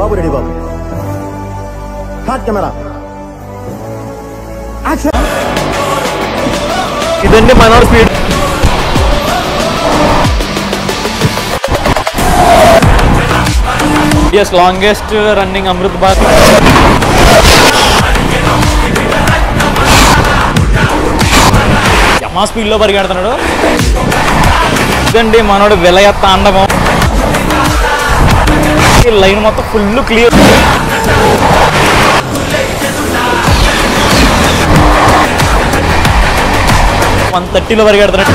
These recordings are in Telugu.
బాబు రెడీ బాబు. Hot camera action. ఇదండి మనోడు speed. India's longest running Amrit Bharat. మా స్పీడ్లో పరిగెడుతున్నాడు. ఇదండి మనోడు విలయ తాండవం. లైన్ మొత్తం ఫుల్ క్లియర్. వన్ 30లో పరిగెడుతున్నాడు.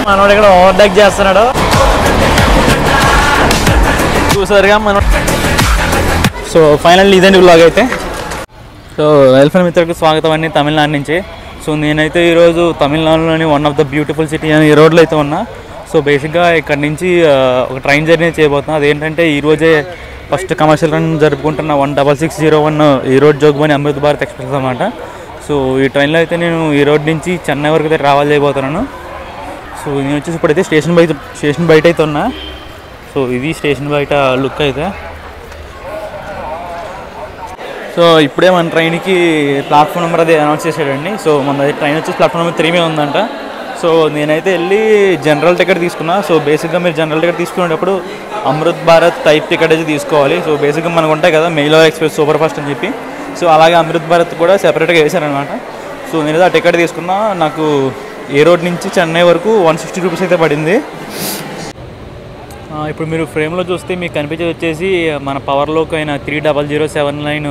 మనోడు ఇక్కడ ఓవర్టేక్ చేస్తున్నాడు. చూసారుగా మనోడు. సో ఫైనల్ ఇదండి బ్లాగ్ అయితే. సో ఎలిఫెంట్ మిత్రులకు స్వాగతం అండి తమిళనాడు నుంచి. సో నేనైతే ఈరోజు తమిళనాడులోని one of the beautiful city అని ఈ రోడ్లో అయితే ఉన్నా. సో బేసిక్గా ఇక్కడ నుంచి ఒక ట్రైన్ జర్నీ చేయబోతున్నా. అదేంటంటే ఈరోజే ఫస్ట్ కమర్షియల్ రన్ జరుపుకుంటున్న 16601 ఈ రోడ్ జోగ్బని అమృత్ భారత్ ఎక్స్ప్రెస్ అన్నమాట. సో ఈ ట్రైన్లో అయితే నేను ఈ రోడ్ నుంచి చెన్నై వరకు అయితే ట్రావెల్ చేయబోతున్నాను. సో నేను వచ్చేసి ఇప్పుడైతే స్టేషన్ బయట అయితే ఉన్నా. సో ఇది స్టేషన్ బయట లుక్ అయితే. సో ఇప్పుడే మన ట్రైన్కి ప్లాట్ఫామ్ నెంబర్ అది అనౌన్స్ చేశాడండి. సో మన ట్రైన్ వచ్చేసి ప్లాట్ఫామ్ నెంబర్ 3 ఉందంట. సో నేనైతే వెళ్ళి జనరల్ టికెట్ తీసుకున్నా. సో బేసిక్గా మీరు జనరల్ టికెట్ తీసుకునేటప్పుడు అమృత్ భారత్ టైప్ టికెట్ అయితే తీసుకోవాలి. సో బేసిక్గా మనకు ఉంటాయి కదా మెయిల్ ఎక్స్ప్రెస్ సూపర్ ఫాస్ట్ అని చెప్పి. సో అలాగే అమృత్ భారత్ కూడా సెపరేట్గా వేశారనమాట. సో నేను ఆ టికెట్ తీసుకున్నా. నాకు ఏ రోడ్ నుంచి చెన్నై వరకు 160 రూపీస్ అయితే పడింది. ఇప్పుడు మీరు ఫ్రేమ్లో చూస్తే మీకు కనిపించేది వచ్చేసి మన పవర్ లోకో అయిన 30079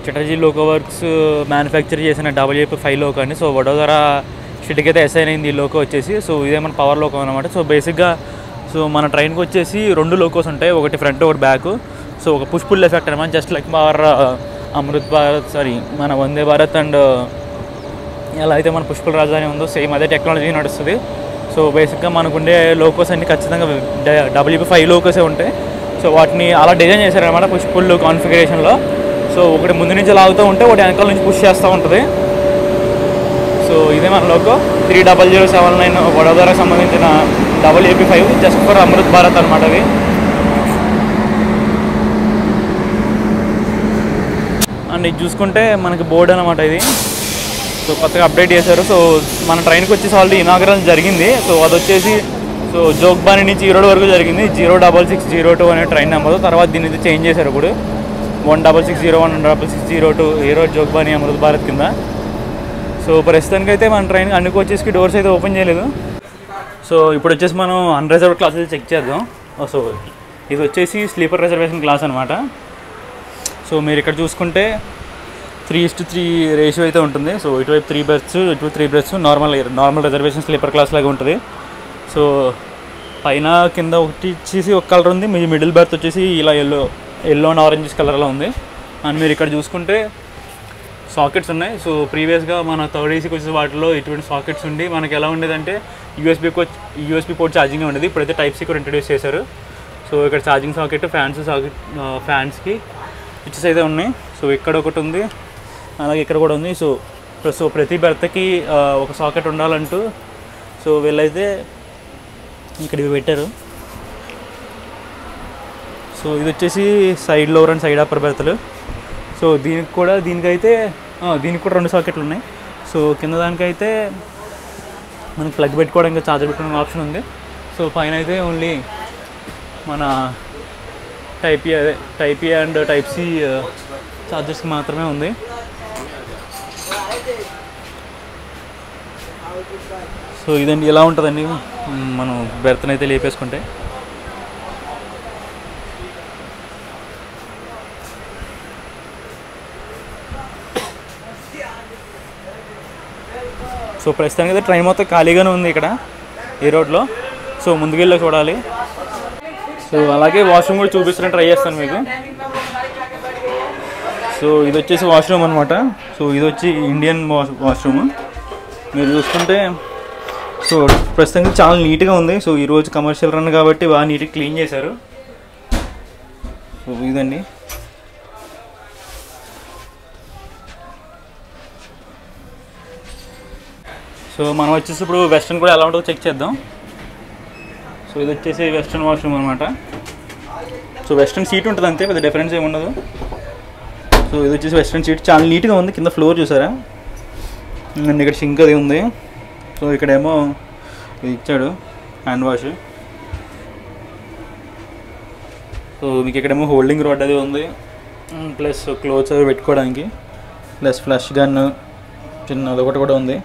చటర్జీ లోకో వర్క్స్ మ్యానుఫ్యాక్చర్ చేసిన WF5 లోకో అండి. సో వడోదర స్టేట్కి అయితే అసైన్ అయింది ఈ లోకో వచ్చేసి. సో ఇదే మన పవర్ లోకో అనమాట. సో బేసిక్గా సో మన ట్రైన్కి వచ్చేసి 2 లోకోస్ ఉంటాయి, ఒకటి ఫ్రంట్ ఒకటి బ్యాక్. సో ఒక పుష్ పుల్ ఎఫెక్ట్ అనమాట, just like power Amrit Bharat మన వందే భారత్ అండ్ ఎలా అయితే మన పుష్పల రాజధాని ఉందో సేమ్ అదే టెక్నాలజీ నడుస్తుంది. సో బేసిక్గా మనకుండే లోకోస్ అన్ని ఖచ్చితంగా WF5 లోకోసే ఉంటాయి. సో వాటిని అలా డిజైన్ చేశారనమాట పుష్పుల్ కాన్ఫిగరేషన్లో. సో ఒకటి ముందు నుంచి లాగుతూ ఉంటే ఒకటి వెనకాల నుంచి పుష్ చేస్తూ ఉంటుంది. సో ఇదే మన లోకో 30079 వడోదరకు సంబంధించిన WF5 just for Amrit Bharat అనమాట. అది అండ్ ఇది చూసుకుంటే మనకి బోర్డు అనమాట ఇది. సో కొత్తగా అప్డేట్ చేశారు. సో మన ట్రైన్కి వచ్చేసి ఆల్రెడీ ఇనాగరల్ జరిగింది. సో అది వచ్చేసి సో జోగ్బాని నుంచి ఈ రోడ్ వరకు జరిగింది. 06602 అనే ట్రైన్ నెంబర్. తర్వాత దీన్ని అయితే చేంజ్ చేశారు ఇప్పుడు 16601 16602 ఈ రోడ్ జోగ్బాని అమృత్ భారత్ కింద. సో ప్రస్తుతానికి అయితే మన ట్రైన్ అన్ని కోచెస్కి డోర్స్ అయితే ఓపెన్ చేయలేదు. సో ఇప్పుడు వచ్చేసి మనం అన్రిజర్వ్డ్ క్లాసెస్ చెక్ చేద్దాం. సో ఇది వచ్చేసి స్లీపర్ రిజర్వేషన్ క్లాస్ అనమాట. సో మీరు ఇక్కడ చూసుకుంటే 3:3 రేషియో అయితే ఉంటుంది. సో ఇటువైపు 3 బెర్త్స్, ఇటువైపు 3 berths. Normal reservation sleeper class లాగా ఉంటుంది. సో పైన కింద ఒకటి వచ్చేసి ఒక కలర్ ఉంది. మీ మిడిల్ బెర్త్ వచ్చేసి ఇలా ఎల్లో అండ్ ఆరెంజ్ కలర్లో ఉంది. అండ్ మీరు ఇక్కడ చూసుకుంటే సాకెట్స్ ఉన్నాయి. సో ప్రీవియస్గా మన థర్డ్ ఏసీకి వచ్చే వాటిలో ఇటువంటి సాకెట్స్ ఉండి మనకి ఎలా ఉండేదంటే యూఎస్బీ పోర్ట్ ఛార్జింగ్ ఉండేది. ఇప్పుడైతే టైప్-C కూడా ఇంట్రడ్యూస్ చేశారు. సో ఇక్కడ ఛార్జింగ్ సాకెట్, ఫ్యాన్స్కి స్విచెస్ అయితే ఉన్నాయి. సో ఇక్కడ ఒకటి ఉంది, అలాగే ఇక్కడ కూడా ఉంది. సో ప్రతి బెర్త్కి ఒక సాకెట్ ఉండాలంటూ సో వీళ్ళైతే ఇక్కడ ఇవి పెట్టారు. సో ఇది వచ్చేసి side lower and side upper బెర్త్లు. సో దీనికి కూడా 2 సాకెట్లు ఉన్నాయి. సో కింద దానికైతే మనకి ప్లగ్ పెట్టుకోవడానికి ఛార్జర్ పెట్టుకోవడానికి ఆప్షన్ ఉంది. సో పైన అయితే ఓన్లీ మన టైప్-A అండ్ టైప్-C ఛార్జర్స్కి మాత్రమే ఉంది. సో ఇదండి ఎలా ఉంటుందండి మనం బెర్త్ని అయితే లేపేసుకుంటే. సో ప్రస్తుతానికి అయితే ట్రైన్ మొత్తం ఖాళీగానే ఉంది ఇక్కడ ఈ రోడ్లో. సో ముందుకెళ్ళి చూడాలి. సో అలాగే వాష్రూమ్ కూడా చూపిస్తాను, ట్రై చేస్తాను మీకు. సో ఇది వచ్చేసి వాష్రూమ్ అనమాట. సో ఇది వచ్చి ఇండియన్ వాష్రూమ్. మీరు చూసుకుంటే సో ప్రస్తుతానికి చాలా నీట్గా ఉంది. సో ఈరోజు కమర్షియల్ రన్ కాబట్టి బాగా నీట్గా క్లీన్ చేశారు. సో ఇదండి. సో మనం వచ్చేసి ఇప్పుడు వెస్ట్రన్ కూడా ఎలా ఉంటుందో చెక్ చేద్దాం. సో ఇది వచ్చేసి వెస్ట్రన్ వాష్రూమ్ అనమాట. సో వెస్ట్రన్ సీట్ ఉంటుంది అంతే, పెద్ద డిఫరెన్స్ ఏమి ఉండదు. సో ఇది వచ్చేసి వెస్ట్రన్ సీట్, చాలా నీట్గా ఉంది. కింద ఫ్లోర్ చూసారా, ఇక్కడ సింక్ అది ఉంది. సో ఇక్కడేమో ఇచ్చాడు హ్యాండ్ వాష్. సో మీకు ఇక్కడేమో హోల్డింగ్ రాడ్ అది ఉంది, ప్లస్ క్లోత్స్ అవి పెట్టుకోవడానికి, ప్లస్ ఫ్లష్ గన్ చిన్న అదొకటి కూడా ఉంది.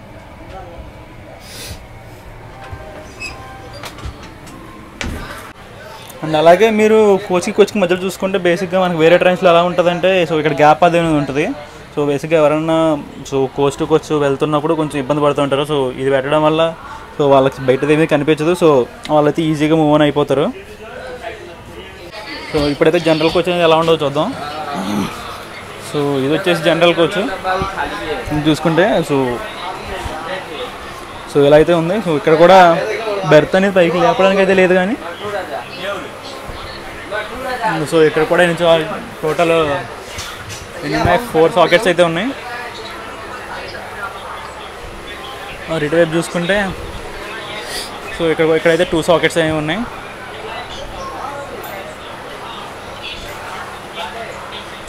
అండ్ అలాగే మీరు కోచ్కి మధ్యలో చూసుకుంటే బేసిక్గా మనకి వేరే ట్రైన్స్లో ఎలా ఉంటుందంటే, సో ఇక్కడ గ్యాప్ అది ఉంటుంది. సో బేసిక్గా ఎవరన్నా సో కోచ్ టు కోచ్ వెళ్తున్నప్పుడు కొంచెం ఇబ్బంది పడుతూ ఉంటారు. సో ఇది పెట్టడం వల్ల సో వాళ్ళకి బయటదేమీ కనిపించదు. సో వాళ్ళైతే ఈజీగా మూవ్ ఆన్ అయిపోతారు. సో ఇప్పుడైతే జనరల్ కోచ్ అనేది ఎలా ఉండదో చూద్దాం. సో ఇది వచ్చేసి జనరల్ కోచ్ చూసుకుంటే సో ఇలా అయితే ఉంది. సో ఇక్కడ కూడా బెర్త్ అనేది పైకి లేపడానికి అయితే లేదు, కానీ సో ఇక్కడ కూడా టోటల్ 4 సాకెట్స్ అయితే ఉన్నాయి. ఇటువైపు చూసుకుంటే సో ఇక్కడైతే 2 సాకెట్స్ అనేవి ఉన్నాయి.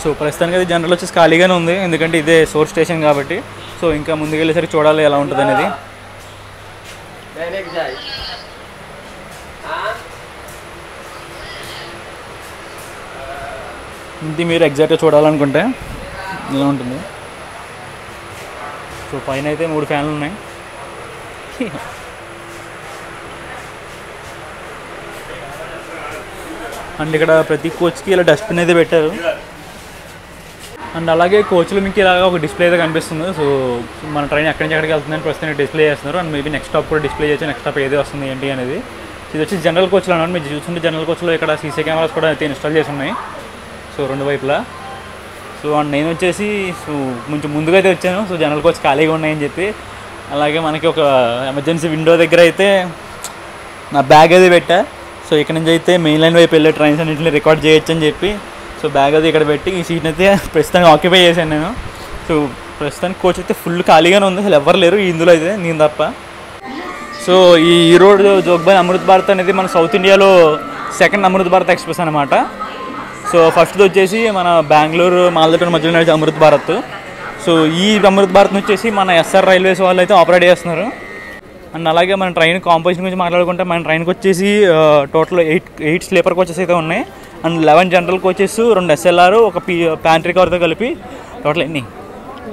సో ప్రస్తుతానికి అయితే జనరల్ వచ్చేసి ఖాళీగానే ఉంది, ఎందుకంటే ఇదే సోర్స్ స్టేషన్ కాబట్టి. సో ఇంకా ముందుకు వెళ్ళేసరికి చూడాలి ఎలా ఉంటుంది అనేది. ఇది మీరు ఎగ్జాక్ట్గా చూడాలనుకుంటే ఇలా ఉంటుంది. సో పైన అయితే 3 ఫ్యాన్లు ఉన్నాయి. అండ్ ఇక్కడ ప్రతి కోచ్కి ఇలా డస్ట్బిన్ అయితే పెట్టారు. అండ్ అలాగే కోచ్లో మీకు ఇలాగ ఒక డిస్ప్లే అయితే కనిపిస్తుంది. సో మన ట్రైన్ ఎక్కడి నుంచి ఎక్కడికి వెళ్తుందని ప్రస్తుతం డిస్ప్లే చేస్తున్నారు. అండ్ మేబీ నెక్స్ట్ స్టాప్ కూడా డిస్ప్లే చేసి నెక్స్ట్ స్టాప్ ఏది వస్తుంది ఏంటి అనేది. ఇది వచ్చి జనరల్ కోచ్లో అన్నారు. మీరు చూస్తుంటే జనరల్ కోచ్లో ఇక్కడ సీసీ కెమెరాస్ కూడా అయితే ఇన్స్టాల్ చేసి ఉన్నాయి, సో 2 వైపులా. సో అండ్ నేను వచ్చేసి సో కొంచెం ముందుగా అయితే వచ్చాను. సో జనరల్ కోచ్ ఖాళీగా ఉన్నాయని చెప్పి, అలాగే మనకి ఒక ఎమర్జెన్సీ విండో దగ్గర అయితే నా బ్యాగ్ అది పెట్టా. సో ఇక్కడ నుంచి అయితే మెయిన్ లైన్ వైపు వెళ్ళే ట్రైన్స్ అన్నింటిని రికార్డ్ చేయొచ్చు అని చెప్పి సో బ్యాగ్ అది ఇక్కడ పెట్టి ఈ సీట్ని అయితే ప్రస్తుతానికి ఆక్యుపై చేశాను నేను. సో ప్రస్తుతానికి కోచ్ అయితే ఫుల్ ఖాళీగానే ఉంది, అసలు ఎవరు లేరు ఇందులో అయితే, నేను తప్ప. సో ఈ రోడ్ జోగ్బాని అమృత్ భారత్ అనేది మన సౌత్ ఇండియాలో 2nd అమృత్ భారత్ ఎక్స్ప్రెస్ అనమాట. సో ఫస్ట్ది వచ్చేసి మన బెంగళూరు మాల్దటూర్ మధ్యలో నడిచే అమృత్ భారత్. సో ఈ అమృత్ భారత్ వచ్చేసి మన ఎస్ఆర్ రైల్వేస్ వాళ్ళు అయితే ఆపరేట్ చేస్తున్నారు. అండ్ అలాగే మన ట్రైన్ కాంపోజిషన్ గురించి మాట్లాడుకుంటే, మన ట్రైన్కి వచ్చేసి టోటల్ 8 స్లీపర్ కోచెస్ అయితే ఉన్నాయి. అండ్ 11 జనరల్ కోచెస్, 2 SLR, ఒక ప్యాంట్రీ కార్తో కలిపి టోటల్ ఎన్ని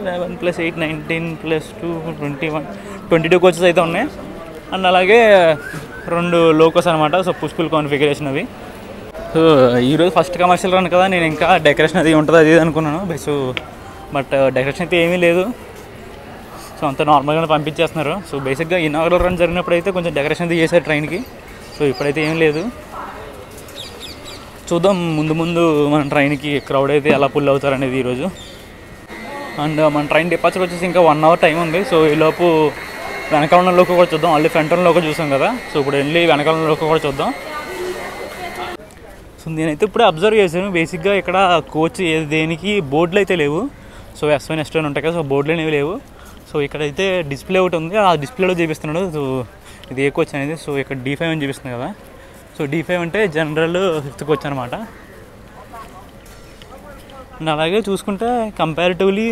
11 + 8 19 + 2 21 22 కోచెస్ అయితే ఉన్నాయి. అండ్ అలాగే 2 లోకోస్ అనమాట. సో పుష్పుల్ కాన్ఫిగరేషన్ అవి. సో ఈరోజు ఫస్ట్ కమర్షియల్ రన్ కదా, నేను ఇంకా డెకరేషన్ అది ఉంటుంది అది అనుకున్నాను. బట్ డెకరేషన్ అయితే ఏమీ లేదు. సో అంత నార్మల్గానే పంపించేస్తున్నారు. సో బేసిక్గా ఇనాగరల్ రన్ జరిగినప్పుడు అయితే కొంచెం డెకరేషన్ అది చేశారు ట్రైన్కి. సో ఇప్పుడైతే ఏం లేదు. చూద్దాం ముందు మన ట్రైన్కి క్రౌడ్ అయితే ఎలా పుల్ అవుతారనేది ఈరోజు. అండ్ మన ట్రైన్ డిపార్చర్ వచ్చేసి ఇంకా 1 అవర్ టైం ఉంది. సో ఈలోపు వెనకాల ఉన్న లోకో కూడా చూద్దాం. ఆల్రెడీ ఫ్రంట్ ఉన్న లోకో చూసాం కదా, సో ఇప్పుడు వెళ్ళి వెనకాల ఉన్న లోకో కూడా చూద్దాం. సో నేనైతే ఇప్పుడే అబ్జర్వ్ చేశాను, బేసిక్గా ఇక్కడ కోచ్ దేనికి బోర్డులు అయితే లేవు. సో S1 S2 ఉంటాయి కదా, సో బోర్డులు అనేవి లేవు. సో ఇక్కడైతే డిస్ప్లే ఒకటి ఉంది, ఆ డిస్ప్లేలో చూపిస్తున్నాడు. సో ఇది ఏ కోచ్ అనేది. సో ఇక్కడ D5 అని చూపిస్తుంది కదా. సో D5 అంటే జనరల్ 5th కోచ్ అనమాట. అండ్ అలాగే చూసుకుంటే కంపారిటివ్లీ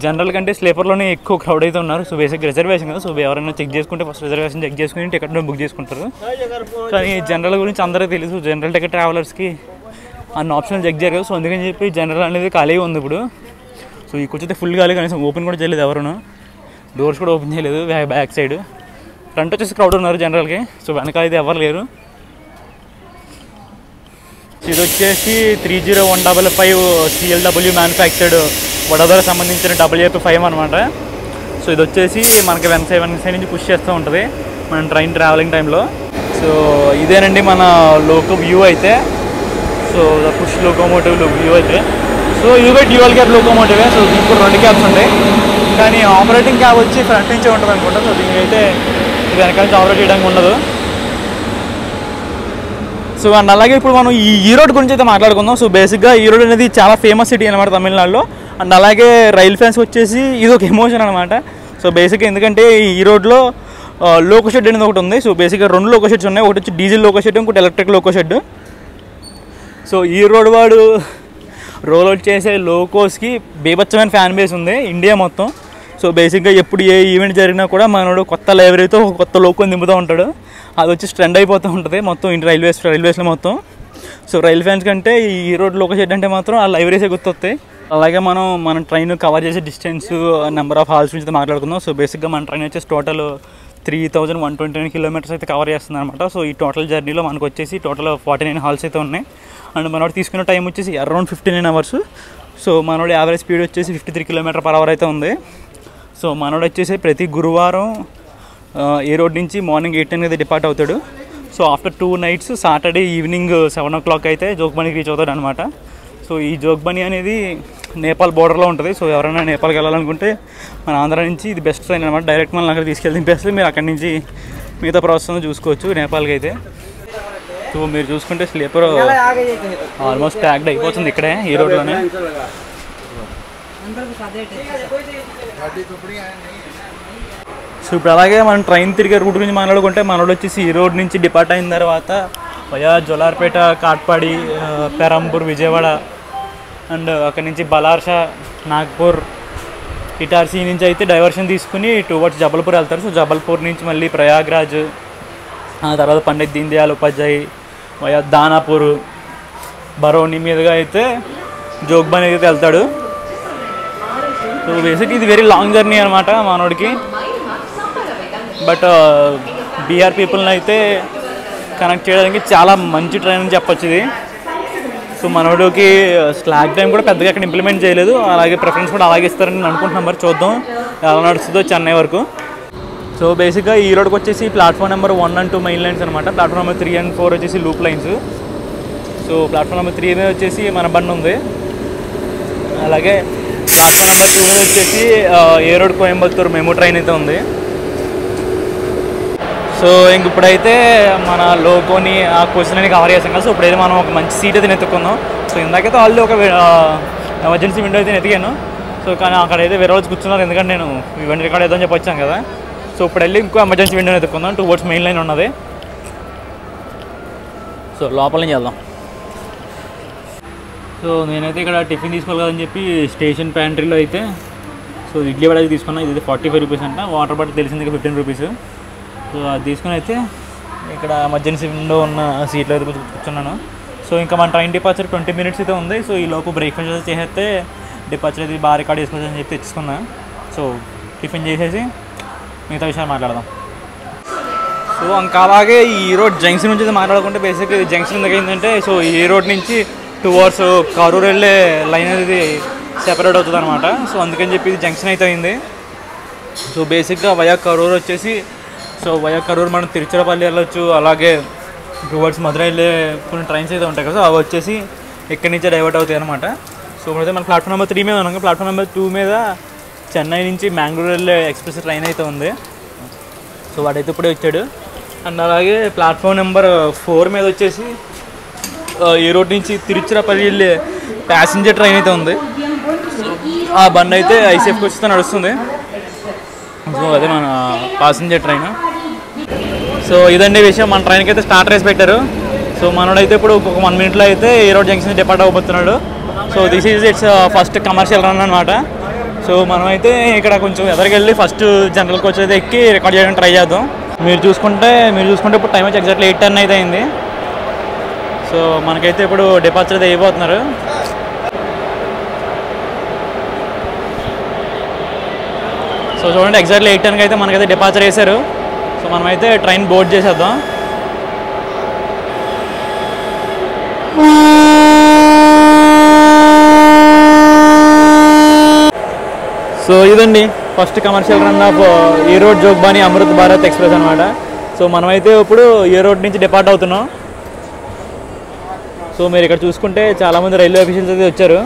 జనరల్ కంటే స్లీపర్లోనే ఎక్కువ క్రౌడ్ అయితే ఉన్నారు. సో బేసిక్ రిజర్వేషన్ కదా, సో ఎవరైనా చెక్ చేసుకుంటే ఫస్ట్ రిజర్వేషన్ చెక్ చేసుకుని టికెట్ బుక్ చేసుకుంటారు. కానీ జనరల్ గురించి అందరికీ తెలుసు, జనరల్ టికెట్ ట్రావెలర్స్కి అన్న ఆప్షన్ చెక్ చేయరు. సో అందుకని చెప్పి జనరల్ అనేది ఖాళీగా ఉంది ఇప్పుడు. సో ఈ కూర్చొని ఫుల్ ఖాళీ, కనీసం ఓపెన్ కూడా చేయలేదు ఎవరును, డోర్స్ కూడా ఓపెన్ చేయలేదు. బ్యాక్ సైడ్ ఫ్రంట్ వచ్చేసి క్రౌడ్ ఉన్నారు జనరల్కి. సో వెనకాల అయితే ఎవరు లేరు. ఇది వచ్చేసి 30155 CLW మ్యానుఫ్యాక్చర్డ్ వడోదరకు సంబంధించిన WAP5 అనమాట. సో ఇది వచ్చేసి మనకి వన్ సైడ్ నుంచి పుష్ చేస్తూ ఉంటుంది మన ట్రైన్ ట్రావెలింగ్ టైంలో. సో ఇదేనండి మన లోకో వ్యూ అయితే. సో పుష్ లోకోమోటివ్ వ్యూ అయితే. సో ఇది కూడా డ్యూయల్ క్యాబ్ లోకోమోటివే. సో దీనికి 2 క్యాబ్స్ ఉంటాయి, కానీ ఆపరేటింగ్ క్యాబ్ వచ్చి ఫ్రంట్ నుంచే ఉంటుంది అనుకుంటా. సో దీనికైతే వెనకాల నుంచి ఆపరేట్ చేయడానికి ఉండదు. సో అండ్ అలాగే ఇప్పుడు మనం ఈ రోడ్ గురించి అయితే మాట్లాడుకుందాం. సో బేసిక్గా ఈ రోడ్ అనేది చాలా ఫేమస్ సిటీ అనమాట తమిళనాడులో. అండ్ అలాగే రైల్ ఫ్యాన్స్ వచ్చేసి ఇది ఒక ఎమోషన్ అనమాట. సో బేసిక్గా ఎందుకంటే ఈ రోడ్లో లోకో షెడ్ అనేది ఒకటి ఉంది. సో బేసిక్గా 2 లోకో షెడ్స్ ఉన్నాయి. ఒకటి వచ్చి డీజిల్ లోకో షెడ్, ఇంకోటి ఎలక్ట్రిక్ లోకో షెడ్. సో ఈ రోడ్ వాడు రోల్ అవుట్ చేసే లోకోస్కి బీభత్సమైన ఫ్యాన్ బేస్ ఉంది ఇండియా మొత్తం. సో బేసిక్గా ఎప్పుడు ఏ ఈవెంట్ జరిగినా కూడా మనోడు కొత్త లైబ్రరీతో కొత్త లోకోని దింపుతూ ఉంటాడు. అది వచ్చి ట్రెండ్ అయిపోతూ ఉంటుంది మొత్తం ఇంటి రైల్వేస్లో మొత్తం. సో రైల్ ఫ్యాన్స్ కంటే ఈ రోడ్ లోకో షెడ్ అంటే మాత్రం ఆ లైబ్రరీసే గుర్తొస్తాయి. అలాగే మనం ట్రైన్ కవర్ చేసే డిస్టెన్స్, నెంబర్ ఆఫ్ హాల్స్ నుంచి మాట్లాడుకుందాం. సో బేసిక్గా మన ట్రైన్ వచ్చేసి టోటల్ 3129 కిలోమీటర్స్ అయితే కవర్ చేస్తుంది అనమాట. సో ఈ టోటల్ జర్నీలో మనకు వచ్చేసి టోటల్ 49 హాల్స్ అయితే ఉన్నాయి. అండ్ మనోడు తీసుకున్న టైం వచ్చేసి అరౌండ్ 59 అవర్స్. సో మనోడు యావరేజ్ స్పీడ్ వచ్చేసి 53 km/h అయితే ఉంది. సో మనోడు వచ్చేసి ప్రతి గురువారం ఏ రోడ్ నుంచి మార్నింగ్ 8 అయితే డిపార్ట్ అవుతాడు. So after 2 nights Saturday evening 7 o'clock అయితే జోగ్బనీకి రీచ్ అవుతాడు అనమాట. సో ఈ జోగ్బనీ అనేది నేపాల్ బోర్డర్లో ఉంటుంది. సో ఎవరైనా నేపాల్కి వెళ్ళాలనుకుంటే మన ఆంధ్ర నుంచి ఇది బెస్ట్ ట్రైన్ అనమాట. డైరెక్ట్ మనం అక్కడ తీసుకెళ్ళి దింపేస్తే మీరు అక్కడి నుంచి మిగతా ప్రాసెస్ చూసుకోవచ్చు నేపాల్కి అయితే. సో మీరు చూసుకుంటే స్లీపర్ ఆల్మోస్ట్ ప్యాక్డ్ అయిపోతుంది ఇక్కడే ఈ రోడ్లోనే. సో ఇప్పుడు అలాగే మనం ట్రైన్ తిరిగే రూట్ గురించి మాట్లాడుకుంటే మనోడు వచ్చేసి ఈ రోడ్ నుంచి డిపార్ట్ అయిన తర్వాత వయా జోలార్పేట, కాట్పాడి, పెరంబూర్, విజయవాడ అండ్ అక్కడి నుంచి బలార్షా, నాగ్పూర్, ఇటార్సీ నుంచి అయితే డైవర్షన్ తీసుకుని టువర్డ్స్ జబల్పూర్ వెళ్తారు. సో జబల్పూర్ నుంచి మళ్ళీ ప్రయాగ్రాజ్, ఆ తర్వాత పండిత్ దీన్ దయాళ్ ఉపాధ్యాయ్ వయా దానాపూర్, బరౌని మీదుగా అయితే జోగ్బనీ అయితే వెళ్తాడు. సో బేసిక్ ఇది వెరీ లాంగ్ జర్నీ అనమాట మనోడికి. బట్ బీహార్ పీపుల్ని అయితే కనెక్ట్ చేయడానికి చాలా మంచి ట్రైన్ అని చెప్పొచ్చు ఇది. సో మనోడికి స్లాగ్ టైం కూడా పెద్దగా అక్కడ ఇంప్లిమెంట్ చేయలేదు. అలాగే ప్రిఫరెన్స్ కూడా అలాగే ఇస్తారని నేను అనుకుంటున్నాం. మరి చూద్దాం ఎలా నడుస్తుందో చెన్నై వరకు. సో బేసిక్గా ఈ రోడ్కి వచ్చేసి platform number 1 and 2 main lines అనమాట. ప్లాట్ఫామ్ నెంబర్ 3 and 4 వచ్చేసి loop lines. So platform number 3 మీద వచ్చేసి మన బండి ఉంది. అలాగే ప్లాట్ఫామ్ నెంబర్ 2 మీద వచ్చేసి ఏ రోడ్ కోయంబత్తూర్ మెమో ట్రైన్ అయితే ఉంది. సో ఇంక ఇప్పుడైతే మన లోకోని ఆ క్వశ్చన్ అని కవర్ చేసాం కదా. సో ఇప్పుడైతే మనం ఒక మంచి సీట్ అయితే ఎత్తుకుందాం. సో ఇందాకైతే ఆల్రెడీ ఒక ఎమర్జెన్సీ విండో అయితే ఎతికాను. సో కానీ అక్కడైతే వేరే వాళ్ళు కూర్చున్నారు, ఎందుకంటే నేను ఈవెంట్ రికార్డ్ ఏదో అని చెప్పి వచ్చాను కదా. సో ఇప్పుడు వెళ్ళి ఇంకో ఎమర్జెన్సీ విండోని ఎత్తుకుందాం. టువర్డ్స్ మెయిన్ లైన్ ఉన్నది. సో లోపల నుంచి వెళ్దాం. సో నేనైతే ఇక్కడ టిఫిన్ తీసుకోవాలి కదని చెప్పి స్టేషన్ ప్యాంట్రీలో అయితే సో ఇడ్లీ వడ తీసుకున్నా. ఇది 45 రూపీస్ అంట. వాటర్ బాటిల్ తెలిసింది 15 రూపీస్. సో అది తీసుకుని అయితే ఇక్కడ ఎమర్జెన్సీ విండో ఉన్న సీట్లో అయితే కూర్చున్నాను. సో ఇంకా మన ట్రైన్ డిపార్చర్ 20 minutes అయితే ఉంది. సో ఈ లోపు బ్రేక్ఫాస్ట్ అయితే చేస్తే డిపార్చర్ అయితే బాగా రికార్డ్ చేసుకోవచ్చు అని చెప్పి తెచ్చుకున్నా. సో టిఫిన్ చేసేసి మిగతా విషయాలు మాట్లాడదాం. సో ఇంకా అలాగే ఈ రోడ్ జంక్షన్ నుంచి మాట్లాడుకుంటే బేసిక్గా ఇది జంక్షన్ ఎందుకు అయిందంటే సో ఈ రోడ్ నుంచి టువర్డ్స్ కరూర్ వెళ్ళే లైన్ అనేది సెపరేట్ అవుతుంది అనమాట. సో అందుకని చెప్పి ఇది జంక్షన్ అయితే అయింది. సో బేసిక్గా వయా కరూర్ వచ్చేసి సో వయా కరూర్ మనం తిరుచిరపల్లి వెళ్ళొచ్చు. అలాగే టువర్డ్స్ మధురై వెళ్ళే కొన్ని ట్రైన్స్ అయితే ఉంటాయి కదా, అవి వచ్చేసి ఇక్కడి నుంచే డైవర్ట్ అవుతాయి అనమాట. సో ఇప్పుడైతే మన ప్లాట్ఫామ్ నెంబర్ 3 మీద ఉన్నాం. ప్లాట్ఫామ్ నెంబర్ 2 మీద చెన్నై నుంచి మ్యాంగ్లూర్ వెళ్ళే ఎక్స్ప్రెస్ ట్రైన్ అయితే ఉంది. సో వాడైతే ఇప్పుడే వచ్చాడు. అండ్ అలాగే ప్లాట్ఫామ్ నెంబర్ 4 మీద వచ్చేసి ఈ రోడ్ నుంచి తిరుచిరపల్లి వెళ్ళే ప్యాసింజర్ ట్రైన్ అయితే ఉంది. ఆ బండి అయితే ఐసీఎఫ్కి వచ్చి నడుస్తుంది. సో అదే మన ప్యాసింజర్ ట్రైన్. సో ఇదండి విషయం. మన ట్రైన్కి అయితే స్టార్ట్ రేస్ పెట్టారు. సో మనోడైతే ఇప్పుడు ఒక 1 minute అయితే ఈ రోడ్ జంక్షన్ డిపార్ట్ అవ్వబోతున్నాడు. So this is its first commercial run అనమాట. సో మనమైతే ఇక్కడ కొంచెం ఎదరికెళ్ళి ఫస్ట్ జనరల్ కోచ్ అయితే ఎక్కి రికార్డ్ చేయడానికి ట్రై చేద్దాం. మీరు చూసుకుంటే ఇప్పుడు టైం వచ్చి ఎగ్జాక్ట్లీ 8:10 అయితే అయింది. సో మనకైతే ఇప్పుడు డిపార్చర్ అయితే అయిపోతున్నారు. సో చూడండి ఎగ్జాక్ట్లీ 8:10 అయితే మనకైతే డిపార్చర్ వేశారు. సో మనమైతే ట్రైన్ బోర్డ్ చేసేద్దాం. సో ఇదండి ఫస్ట్ కమర్షియల్ రన్ ఆఫ్ ఈ రోడ్ జోగ్బానీ అమృత్ భారత్ ఎక్స్ప్రెస్ అనమాట. సో మనమైతే ఇప్పుడు ఈ రోడ్ నుంచి డిపార్ట్ అవుతున్నాం. సో మీరు ఇక్కడ చూసుకుంటే చాలామంది రైల్వే అఫీషియల్స్ అయితే వచ్చారు.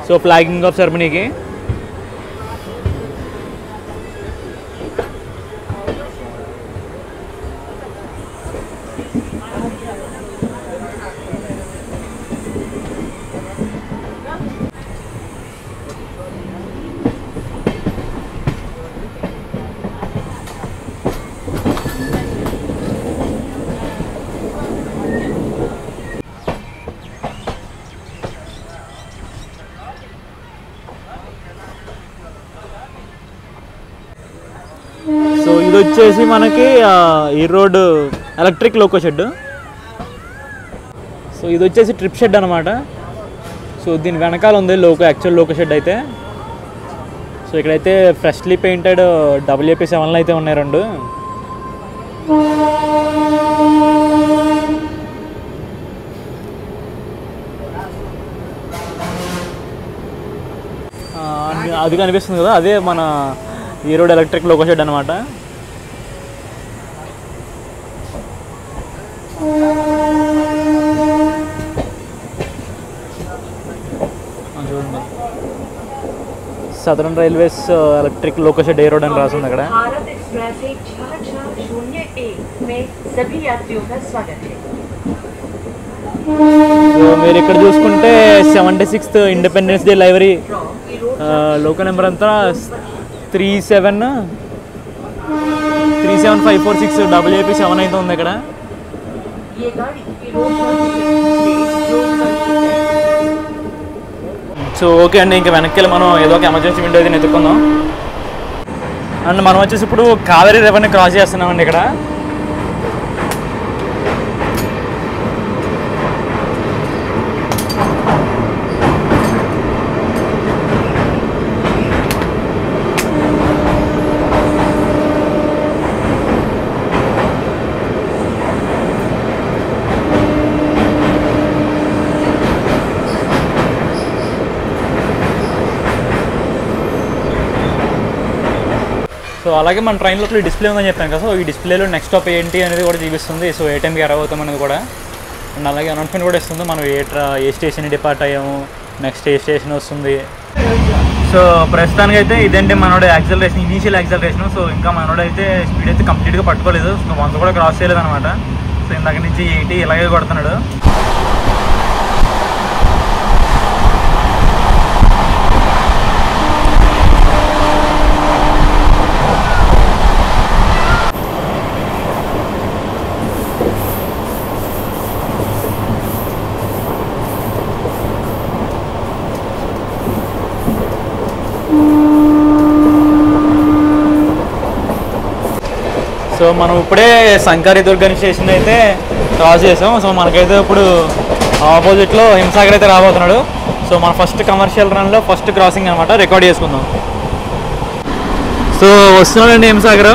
సో ఫ్లాగింగ్ ఆఫ్ సెరమనీకి. వచ్చేసి మనకి Erode electric loco shed. So ఇది వచ్చేసి ట్రిప్ షెడ్ అనమాట. సో దీని వెనకాల ఉంది యాక్చువల్ లోకో షెడ్ అయితే. సో ఇక్కడైతే ఫ్రెష్లీ పెయింటెడ్ WAP7 అయితే ఉన్నాయి 2. అది కనిపిస్తుంది కదా, అదే మన ఈ రోడ్ ఎలక్ట్రిక్ లోకో షెడ్ అనమాట. చూడండి, southern railways electric loco shed Erode అని రాసింది అక్కడ. సో మీరు ఇక్కడ చూసుకుంటే 76th ఇండిపెండెన్స్ డే లైబ్రరీ లోకల్ నెంబర్ అంతా 37546 WAP7 అయితే ఉంది ఇక్కడ. సో ఓకే అండి, ఇంకా వెనక్కి వెళ్ళి మనం ఏదో ఒక ఎమర్జెన్సీ విండో అయితే ఎత్తుకుందాం. అండ్ మనం వచ్చేసి ఇప్పుడు కావేరీ రివర్ని క్రాస్ చేస్తున్నామండి ఇక్కడ. సో అలాగే మన ట్రైన్లో డిస్ప్లే ఉందని చెప్పాను కదా. సో ఈ డిస్ప్లేలో నెక్స్ట్ స్టాప్ ఏంటి అనేది కూడా చూపిస్తుంది. సో ఏ టైంకి అరైవ్ అవుతాం అనేది కూడా. అండ్ అలాగే అనౌన్స్మెంట్ కూడా ఇస్తుంది, మనం ఏ స్టేషన్ డిపార్ట్ అయ్యాము, నెక్స్ట్ ఏ స్టేషన్ వస్తుంది. సో ప్రస్తుతానికి అయితే ఇదంటే మనోడు యాక్సలరేషన్, ఇనీషియల్ యాక్సలరేషన్. సో ఇంకా మనోడు అయితే స్పీడ్ అయితే కంప్లీట్గా పట్టుకోలేదు. సో 100 కూడా క్రాస్ చేయలేదు అనమాట. సో ఇందాక నుంచి 80 ఇలాగే కొడుతున్నాడు. సో మనం ఇప్పుడే సంకారి దుర్గని స్టేషన్ అయితే క్రాస్ చేసాం. సో మనకైతే ఇప్పుడు ఆపోజిట్లో హింసాగర్ అయితే రాబోతున్నాడు. సో మన ఫస్ట్ కమర్షియల్ రన్లో ఫస్ట్ క్రాసింగ్ అనమాట, రికార్డ్ చేసుకుందాం. సో వస్తున్నాడండి హింసాగర్.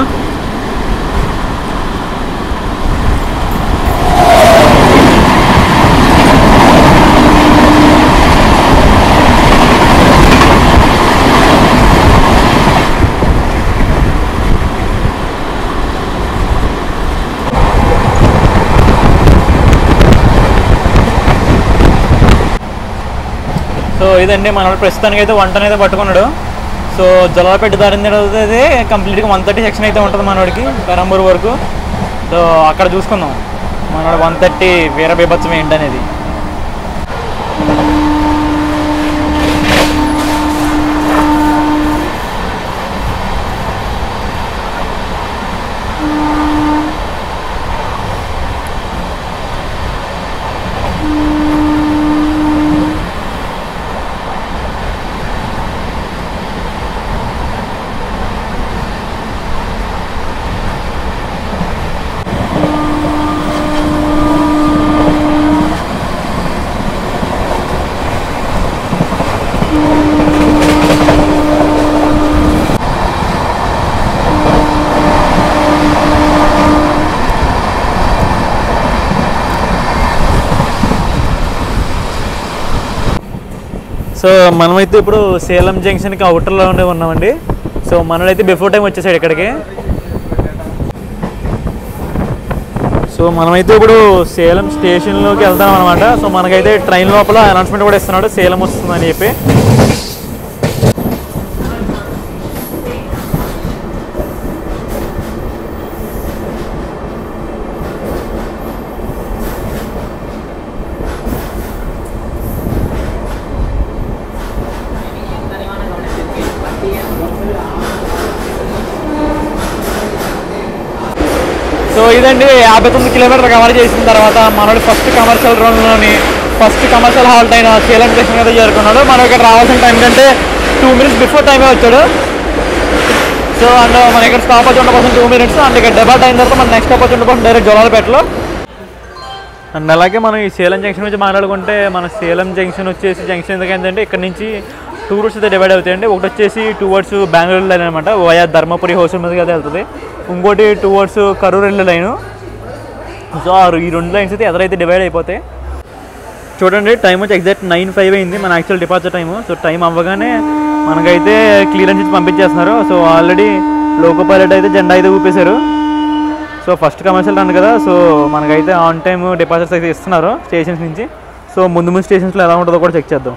సో ఇదండి మన ప్రస్తుతానికి అయితే వంటను అయితే పట్టుకున్నాడు. సో జలాలపేట దారిన తర్వాత అయితే కంప్లీట్గా 130 సెక్షన్ అయితే ఉంటుంది మనవాడికి పెరంబూర్ వరకు. సో అక్కడ చూసుకుందాం మనవాడు 130 వీర బీభత్సం ఏంటనేది. సో మనమైతే ఇప్పుడు సేలం జంక్షన్కి అవుటర్లో ఉన్నామండి. సో మనడైతే బిఫోర్ టైం వచ్చేసాడు ఇక్కడికి. సో మనమైతే ఇప్పుడు సేలం స్టేషన్లోకి వెళ్తాం అనమాట. సో మనకైతే ట్రైన్ లోపల అనౌన్స్మెంట్ కూడా ఇస్తున్నాడు సేలం వస్తుందని చెప్పి. సో ఇదండి 59 కిలోమీటర్లు కవర్ చేసిన తర్వాత మనోడు ఫస్ట్ కమర్షియల్ రన్లోని ఫస్ట్ కమర్షియల్ హాల్ట్ అయిన సేలం స్టేషన్ అయితే చేరుకున్నాడు. మనం ఇక్కడ రావాల్సిన టైం కంటే 2 minutes బిఫోర్ టైమే వచ్చాడు. సో అండ్ మన ఇక్కడ స్టాప్ వచ్చి ఉండబోతుంది 2 minutes. అండ్ ఇక్కడ డెబాట్ అయిన తర్వాత మన నెక్స్ట్ స్టాప్ వచ్చి ఉండబోతుంది డైరెక్ట్ జోలార్పేటలో. అండ్ అలాగే మనం ఈ సేలం జంక్షన్ నుంచి మాట్లాడుకుంటే మన సేలం జంక్షన్ వచ్చేసి జంక్షన్ ఎందుకంటే ఇక్కడ నుంచి 2 routes అయితే డివైడ్ అవుతాయండి. ఒకటి వచ్చేసి టువర్డ్స్ బెంగళూరు లైన్ అనమాట, వయా ధర్మపురి హోస్టల్ మీదకి అయితే వెళ్తుంది. ఇంకోటి టువర్డ్స్ కరూర్ వెళ్ళే లైను. సో ఈ 2 లైన్స్ అయితే ఎదురైతే డివైడ్ అయిపోతాయి. చూడండి టైం వచ్చి ఎగ్జాక్ట్ 9:05 అయింది మన actual departure time. So time అవ్వగానే మనకైతే క్లియరెన్స్ ఇచ్చి పంపించేస్తున్నారు. సో ఆల్రెడీ లోకో పైలట్ అయితే జెండా అయితే ఊపేశారు. సో ఫస్ట్ కమర్షియల్ రన్ కదా, సో మనకైతే ఆన్ టైమ్ డిపార్చర్స్ అయితే ఇస్తున్నారు స్టేషన్స్ నుంచి. సో ముందు స్టేషన్స్లో ఎలా ఉంటుందో కూడా చెక్ చేద్దాం.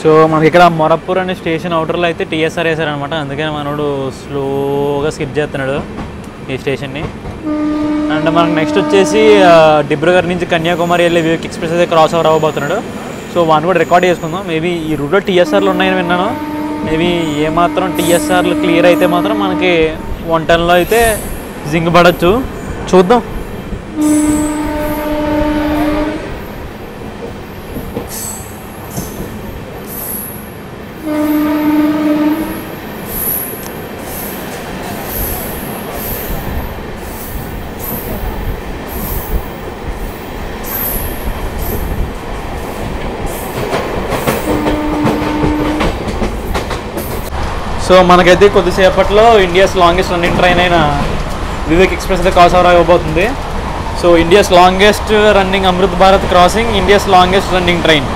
సో మనకి ఇక్కడ మొరప్పూర్ అనే స్టేషన్ అవుటర్లో అయితే టీఎస్ఆర్ వేసారనమాట, అందుకని మనోడు స్లోగా స్కిప్ చేస్తున్నాడు ఈ స్టేషన్ని. అండ్ మనకు నెక్స్ట్ వచ్చేసి డిబ్రూగఢ్ నుంచి కన్యాకుమారి వెళ్ళే వివేక్ ఎక్స్ప్రెస్ అయితే క్రాస్ ఓవర్ అవ్వబోతున్నాడు. సో వాడిని కూడా రికార్డ్ చేసుకుందాం. మేబీ ఈ రూట్లో టీఎస్ఆర్లు ఉన్నాయని విన్నాను. మేబీ ఏమాత్రం టీఎస్ఆర్లు క్లియర్ అయితే మాత్రం మనకి 110లో అయితే జింక్ పడవచ్చు, చూద్దాం. సో మనకైతే కొద్దిసేపట్లో ఇండియాస్ లాంగెస్ట్ రన్నింగ్ ట్రైన్ అయిన వివేక్ ఎక్స్ప్రెస్ అయితే క్రాస్ ఓవర్ అవ్వబోతుంది. So India's longest running Amrit Bharat crossing, India's longest running train.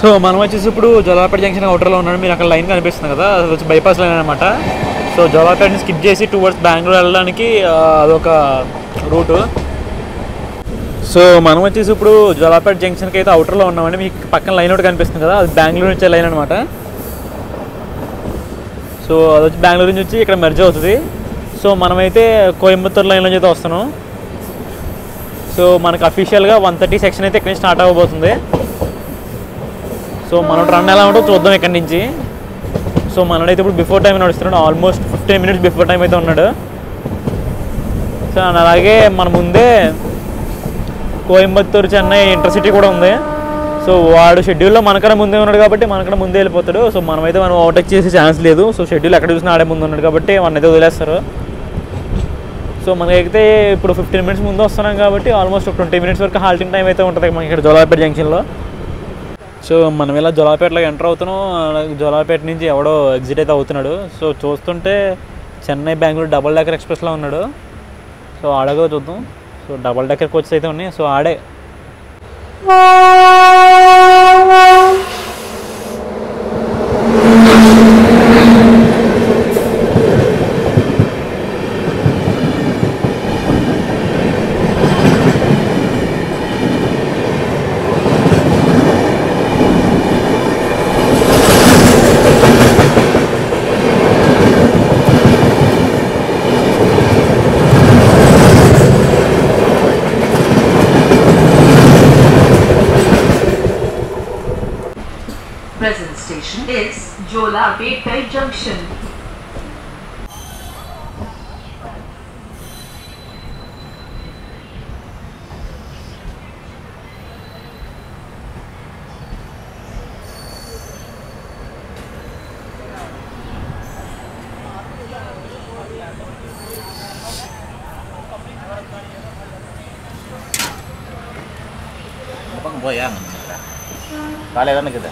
So మనం వచ్చేసి ఇప్పుడు జోలార్పేట జంక్షన్ అవుటర్లో ఉన్నాడు. మీరు అక్కడ లైన్ కనిపిస్తుంది కదా, అది వచ్చి బైపాస్ లైన్ అనమాట. సో జోలార్పేటని స్కిప్ చేసి టువర్డ్స్ బెంగళూరు వెళ్ళడానికి అదొక రూటు. సో మనం వచ్చేసి ఇప్పుడు జోలార్పేట జంక్షన్కి అయితే అవుటర్లో ఉన్నామండి. మీకు పక్కన లైన్ ఒకటి కనిపిస్తుంది కదా, అది బెంగళూరు నుంచి లైన్ అనమాట. సో అది వచ్చి బెంగళూరు నుంచి వచ్చి ఇక్కడ మెర్జ్ అవుతుంది. సో మనమైతే కోయంబత్తూరు లైన్లో అయితే వస్తున్నాం. సో మనకు అఫీషియల్గా 130 సెక్షన్ అయితే ఇక్కడ నుంచి స్టార్ట్ అవ్వబోతుంది. సో మనం రన్ ఎలా ఉంటుందో చూద్దాం ఇక్కడి నుంచి. సో మనడైతే ఇప్పుడు బిఫోర్ టైం నడుస్తున్నాడు, ఆల్మోస్ట్ 15 minutes బిఫోర్ టైం అయితే ఉన్నాడు. సో అలాగే మన ముందే కోయంబత్తూరు చెన్నై ఇంటర్సిటీ కూడా ఉంది. సో వాడు షెడ్యూల్లో మనకన్నా ముందే ఉన్నాడు కాబట్టి మనకన్నా ముందే వెళ్ళిపోతాడు. సో మనమైతే మనం ఓవర్టేక్ చేసే ఛాన్స్ లేదు. సో షెడ్యూల్ ఎక్కడ చూసినా ఆడే ముందు ఉన్నాడు కాబట్టి వాడిని అయితే వదిలేస్తారు. సో మనకైతే ఇప్పుడు 15 minutes ముందు వస్తున్నాం కాబట్టి ఆల్మోస్ట్ 20 minutes వరకు హాల్టింగ్ టైం అయితే ఉంటుంది మనకి ఇక్కడ జోలార్పేట జంక్షన్లో. సో మనం ఇలా జోలార్పేటలో ఎంటర్ అవుతున్నాం. జోలార్పేట నుంచి ఎవడో ఎగ్జిట్ అయితే అవుతున్నాడు. సో చూస్తుంటే చెన్నై బెంగళూరు డబుల్ డెక్కర్ ఎక్స్ప్రెస్లో ఉన్నాడు. సో ఆడగా చూద్దాం. సో డబుల్ డెక్కర్ కోచెస్ అయితే ఉన్నాయి. సో ఆడే Present station is Jolapeta Junction. Bang boyang. Kali kan kita.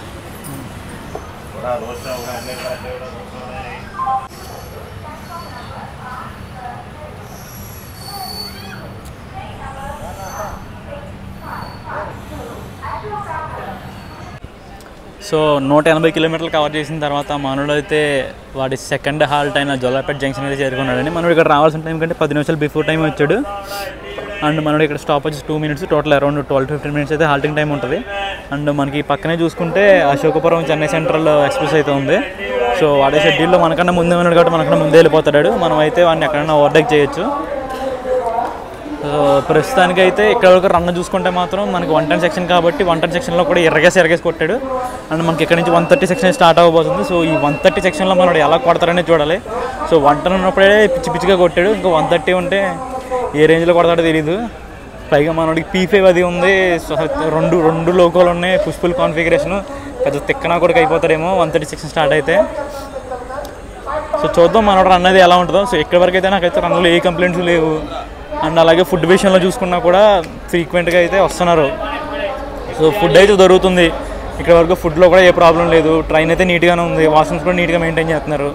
So 180 kilometers cover చేసిన తర్వాత మనోడు అయితే వాడి సెకండ్ హాల్ట్ అయిన జోలార్పేట జంక్షన్ అయితే చేరుకున్నాడని. మనోడు ఇక్కడ రావాల్సిన టైం కంటే 10 నిమిషాలు బిఫోర్ టైం వచ్చాడు. అండ్ మనోడు ఇక్కడ స్టాప్ వచ్చి 2 minutes, total around 12 to 15 minutes అయితే హాల్టింగ్ టైం ఉంటుంది. అండ్ మనకి పక్కనే చూసుకుంటే అశోకపురం చెన్నై సెంట్రల్ ఎక్స్ప్రెస్ అయితే ఉంది. సో వాడే షెడ్యూల్లో మనకన్నా ముందే ఉన్నాడు కాబట్టి మనకన్నా ముందే వెళ్ళిపోతాడు. మనం అయితే వాడిని ఎక్కడైనా ఓవర్టేక్ చేయొచ్చు. సో ప్రస్తుతానికైతే ఇక్కడ వరకు రన్ చూసుకుంటే మాత్రం మనకి 110 సెక్షన్ కాబట్టి 110 సెక్షన్లో కూడా ఎరగేసి కొట్టాడు. అండ్ మనకి ఇక్కడ నుంచి 130 సెక్షన్ స్టార్ట్ అవ్వబోతుంది. సో ఈ 130 సెక్షన్లో మనోడు ఎలా కొడతారనే చూడాలి. సో 110 ఉన్నప్పుడే పిచ్చిగా కొట్టాడు. ఇంకా 130 ఉంటే ఏ రేంజ్లో కొడతాడో తెలీదు. పైగా మనోడికి P5 అది ఉంది. సో రెండు లోగోలు ఉన్నాయి, పుష్పుల్ కాన్ఫిగరేషన్. పెద్ద తిక్కనా కూడా అయిపోతాడేమో 130 సెక్షన్ స్టార్ట్ అయితే. సో చూద్దాం మనోడు రన్ అది ఎలా ఉంటుందో. సో ఇక్కడి వరకు అయితే నాకైతే రన్లో ఏ కంప్లైంట్స్ లేవు. అండ్ అలాగే ఫుడ్ విషయంలో చూసుకున్నా కూడా ఫ్రీక్వెంట్గా అయితే వస్తున్నారు. సో ఫుడ్ అయితే దొరుకుతుంది ఇక్కడ వరకు, ఫుడ్లో కూడా ఏ ప్రాబ్లం లేదు. ట్రైన్ అయితే నీట్గానే ఉంది, వాష్రూమ్స్ కూడా నీట్గా మెయింటైన్ చేస్తున్నారు.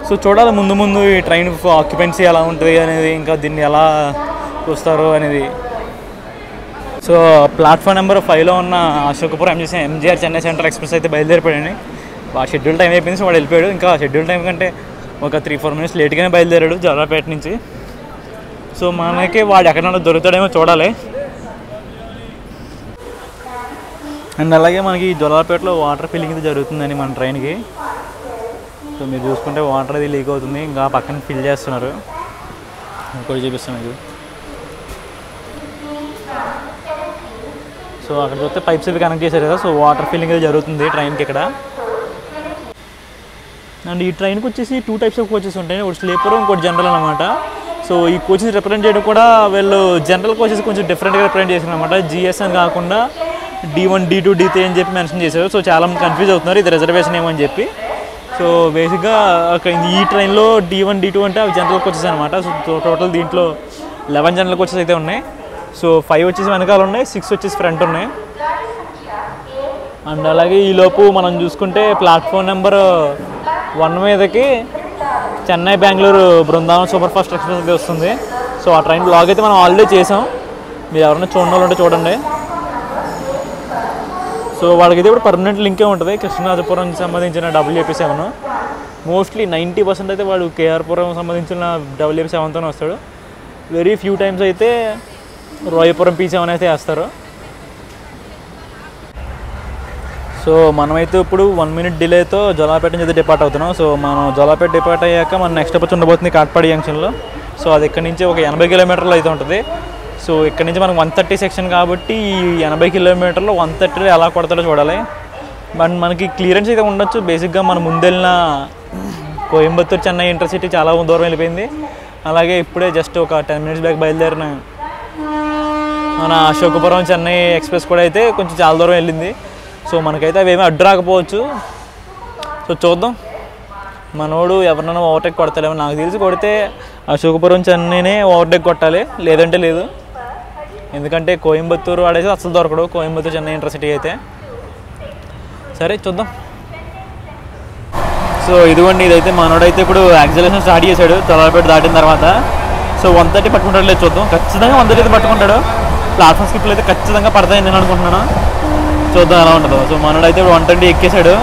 సో చూడాలి ముందు ఈ ట్రైన్ ఆక్యుపెన్సీ ఎలా ఉంటుంది అనేది, ఇంకా దీన్ని ఎలా చూస్తారు అనేది. సో ప్లాట్ఫామ్ నెంబర్ 5లో ఉన్న అశోకపురం ఎంజీఆర్ చెన్నై సెంట్రల్ ఎక్స్ప్రెస్ అయితే బయలుదేరిపోయాడు. ఆ షెడ్యూల్ టైం అయిపోయింది. సో వాడు వెళ్ళిపోయాడు. ఇంకా షెడ్యూల్ టైం కంటే ఒక 3-4 minutes లేట్గానే బయలుదేరాడు జోలార్పేట నుంచి. సో మనకి వాడు ఎక్కడైనా దొరుకుతాడేమో చూడాలి. అండ్ అలాగే మనకి జోలార్పేటలో వాటర్ ఫిల్లింగ్ ఇది జరుగుతుందని మన ట్రైన్కి. సో మీరు చూసుకుంటే వాటర్ అది లీక్ అవుతుంది, ఇంకా పక్కన ఫిల్ చేస్తున్నారు. ఇంకోటి చూపిస్తాను మీకు. సో అక్కడ చూస్తే పైప్స్ ఇవి కనెక్ట్ చేశారు కదా. సో వాటర్ ఫిల్లింగ్ అది జరుగుతుంది ట్రైన్కి ఇక్కడ. అండ్ ఈ ట్రైన్కి వచ్చేసి 2 types ఆఫ్ కోచెస్ ఉంటాయి, ఒకటి స్లీపర్, ఇంకోటి జనరల్ అనమాట. సో ఈ కోచెస్ రిప్రజెంట్ చేయడం కూడా వీళ్ళు జనరల్ కోచెస్ కొంచెం డిఫరెంట్గా రిప్రజెంట్ చేశారు అనమాట. GS అని కాకుండా D1, D2, D3 అని చెప్పి మెన్షన్ చేశారు. సో చాలామంది కన్ఫ్యూజ్ అవుతున్నారు ఇది రిజర్వేషన్ ఏమో అని చెప్పి. సో బేసిక్గా ఈ ట్రైన్లో D1, D2 అంటే అవి జనరల్ కోచెస్ అనమాట. సో టోటల్ దీంట్లో 11 జనరల్ కోచెస్ అయితే ఉన్నాయి. సో 5 వచ్చేసి వెనకాల ఉన్నాయి, 6 వచ్చేసి ఫ్రంట్ ఉన్నాయి. అండ్ అలాగే ఈలోపు మనం చూసుకుంటే ప్లాట్ఫామ్ నెంబర్ 1 మీదకి Chennai Bengaluru Brindavan super fast express అయితే వస్తుంది. సో ఆ ట్రైన్ బ్లాగ్ అయితే మనం ఆల్రెడీ చేసాం, మీరు ఎవరైనా చూడండి ఉంటే చూడండి. సో వాళ్ళకైతే ఇప్పుడు పర్మనెంట్ లింకే ఉంటుంది కృష్ణరాజపురంకి సంబంధించిన WAP7. మోస్ట్లీ 90% అయితే వాడు కేఆర్పురం సంబంధించిన WAP7తోనే వస్తాడు. వెరీ ఫ్యూ టైమ్స్ అయితే రాయపురం P7 అయితే వేస్తారు. సో మనమైతే ఇప్పుడు 1 minute డిలేతో జోలాపేట నుంచి అయితే డిపార్ట్ అవుతున్నాం. సో మనం జోలాపేట డిపార్ట్ అయ్యాక మన నెక్స్ట్ వచ్చి ఉండబోతుంది కాట్పాడి జంక్షన్లో. సో అది ఇక్కడ నుంచి ఒక 80 కిలోమీటర్లు అయితే ఉంటుంది. సో ఇక్కడ నుంచి మనకు 130 సెక్షన్ కాబట్టి ఈ 80 కిలోమీటర్లు 130 ఎలా కొడతాడో చూడాలి. బట్ మనకి క్లియరెన్స్ అయితే ఉండొచ్చు. బేసిక్గా మనం ముందెళ్ళిన కోయంబత్తూరు చెన్నై ఇంటర్సిటీ చాలా దూరం వెళ్ళిపోయింది. అలాగే ఇప్పుడే జస్ట్ ఒక 10 minutes బ్యాక్ బయలుదేరిన మన అశోకపురం చెన్నై ఎక్స్ప్రెస్ కూడా అయితే కొంచెం చాలా దూరం వెళ్ళింది. సో మనకైతే అవేమీ అడ్డు రాకపోవచ్చు. సో చూద్దాం, మనోడు ఎవరినైనా ఓవర్టేక్ కొడతాడేమో. నాకు తెలిసి కొడితే అశోకపురం చెన్నైనే ఓవర్టేక్ కొట్టాలి, లేదంటే లేదు. ఎందుకంటే కోయంబత్తూరు ఆడేసి అసలు దొరకడు, కోయంబత్తూరు చెన్నై ఇంటర్సిటీ అయితే. సరే చూద్దాం. సో ఇదిగోండి, ఇదైతే మనోడైతే ఇప్పుడు యాక్సిలేషన్ స్టార్ట్ చేశాడు జోలాపేట దాటిన తర్వాత. సో 130 పట్టుకుంటాడు లేదు చూద్దాం. ఖచ్చితంగా 130 అయితే పట్టుకుంటాడు. ప్లాట్ఫామ్ స్కిప్లు అయితే ఖచ్చితంగా పడతాయని నేను అనుకుంటున్నాను. చూద్దాం ఎలా ఉంటుందో. సో మనోడైతే ఇప్పుడు 120 ఎక్కేశాడు.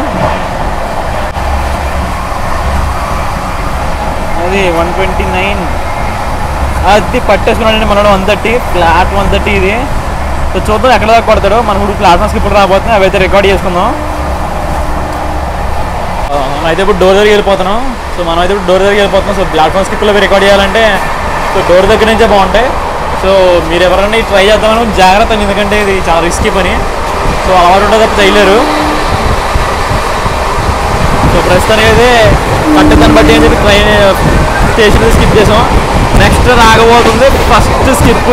అది 129 అది పట్టేసుకున్నాడండి మనోడు. 130 ఫ్లాట్ 130 ఇది. సో చూద్దాం ఎక్కడ దాకా కొడతాడు. మనం ఇప్పుడు ప్లాట్ఫామ్ స్కిప్లు రాబోతున్నాయి, అవి అయితే రికార్డ్ చేసుకుందాం. మనం అయితే ఇప్పుడు డోర్ దగ్గరికి వెళ్ళిపోతున్నాం. సో మనం అయితే ఇప్పుడు డోర్ దగ్గరికి వెళ్ళిపోతున్నాం. సో ప్లాట్ఫామ్ స్కిప్లో రికార్డ్ చేయాలంటే సో డోర్ దగ్గర నుంచే బాగుంటాయి. సో మీరు ఎవరైనా ట్రై చేద్దామని జాగ్రత్త, ఎందుకంటే ఇది చాలా రిస్కీ పని. సో అలవాటు ఉంటుంది తప్ప చేయలేరు. సో ప్రస్తుతానికి అయితే కట్టదాన్ని బట్టి అని చెప్పి ట్రైన్ స్టేషన్ స్కిప్ చేసాం. నెక్స్ట్ రాకపోతుంది ఫస్ట్ స్కిప్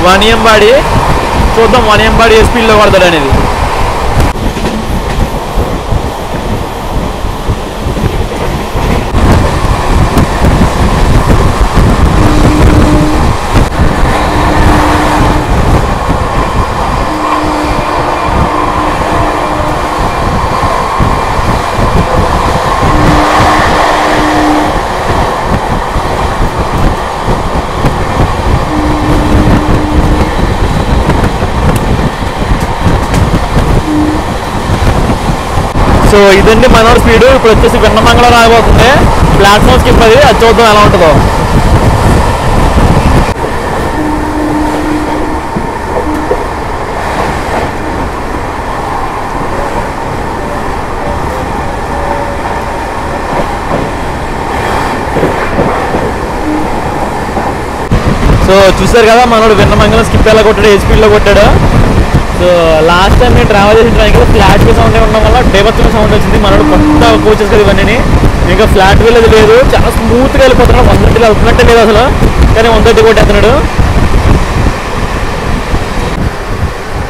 వానియంబాడి. చూద్దాం వానియంబాడి ఏ స్పీడ్లో పడతాడు అనేది. సో ఇదండి మనోడు స్పీడ్. ఇప్పుడు వచ్చేసి విన్నమంగళం రాబోతుంది ప్లాట్ఫామ్ స్కిప్. అది చూద్దాం ఎలా ఉంటుందో. సో చూసారు కదా మనోడు విన్నమంగళం స్కిప్ ఎలా కొట్టాడు, ఏ స్పీడ్లో కొట్టాడు. సో లాస్ట్ టైం నేను ట్రావెల్ చేసిన ట్రైన్ కదా ఫ్లాట్ వే సౌండ్ ఉండడం వల్ల డేబత్తున్న సౌండ్ వచ్చింది. మనోడు కొత్త కోచెస్ కదా ఇవన్నీ, ఇంకా ఫ్లాట్ వేల్ అది లేదు, చాలా స్మూత్గా వెళ్ళిపోతున్నాడు. 130 అవుతున్నట్టే లేదు అసలు, కానీ 130 కొట్టేస్తున్నాడు.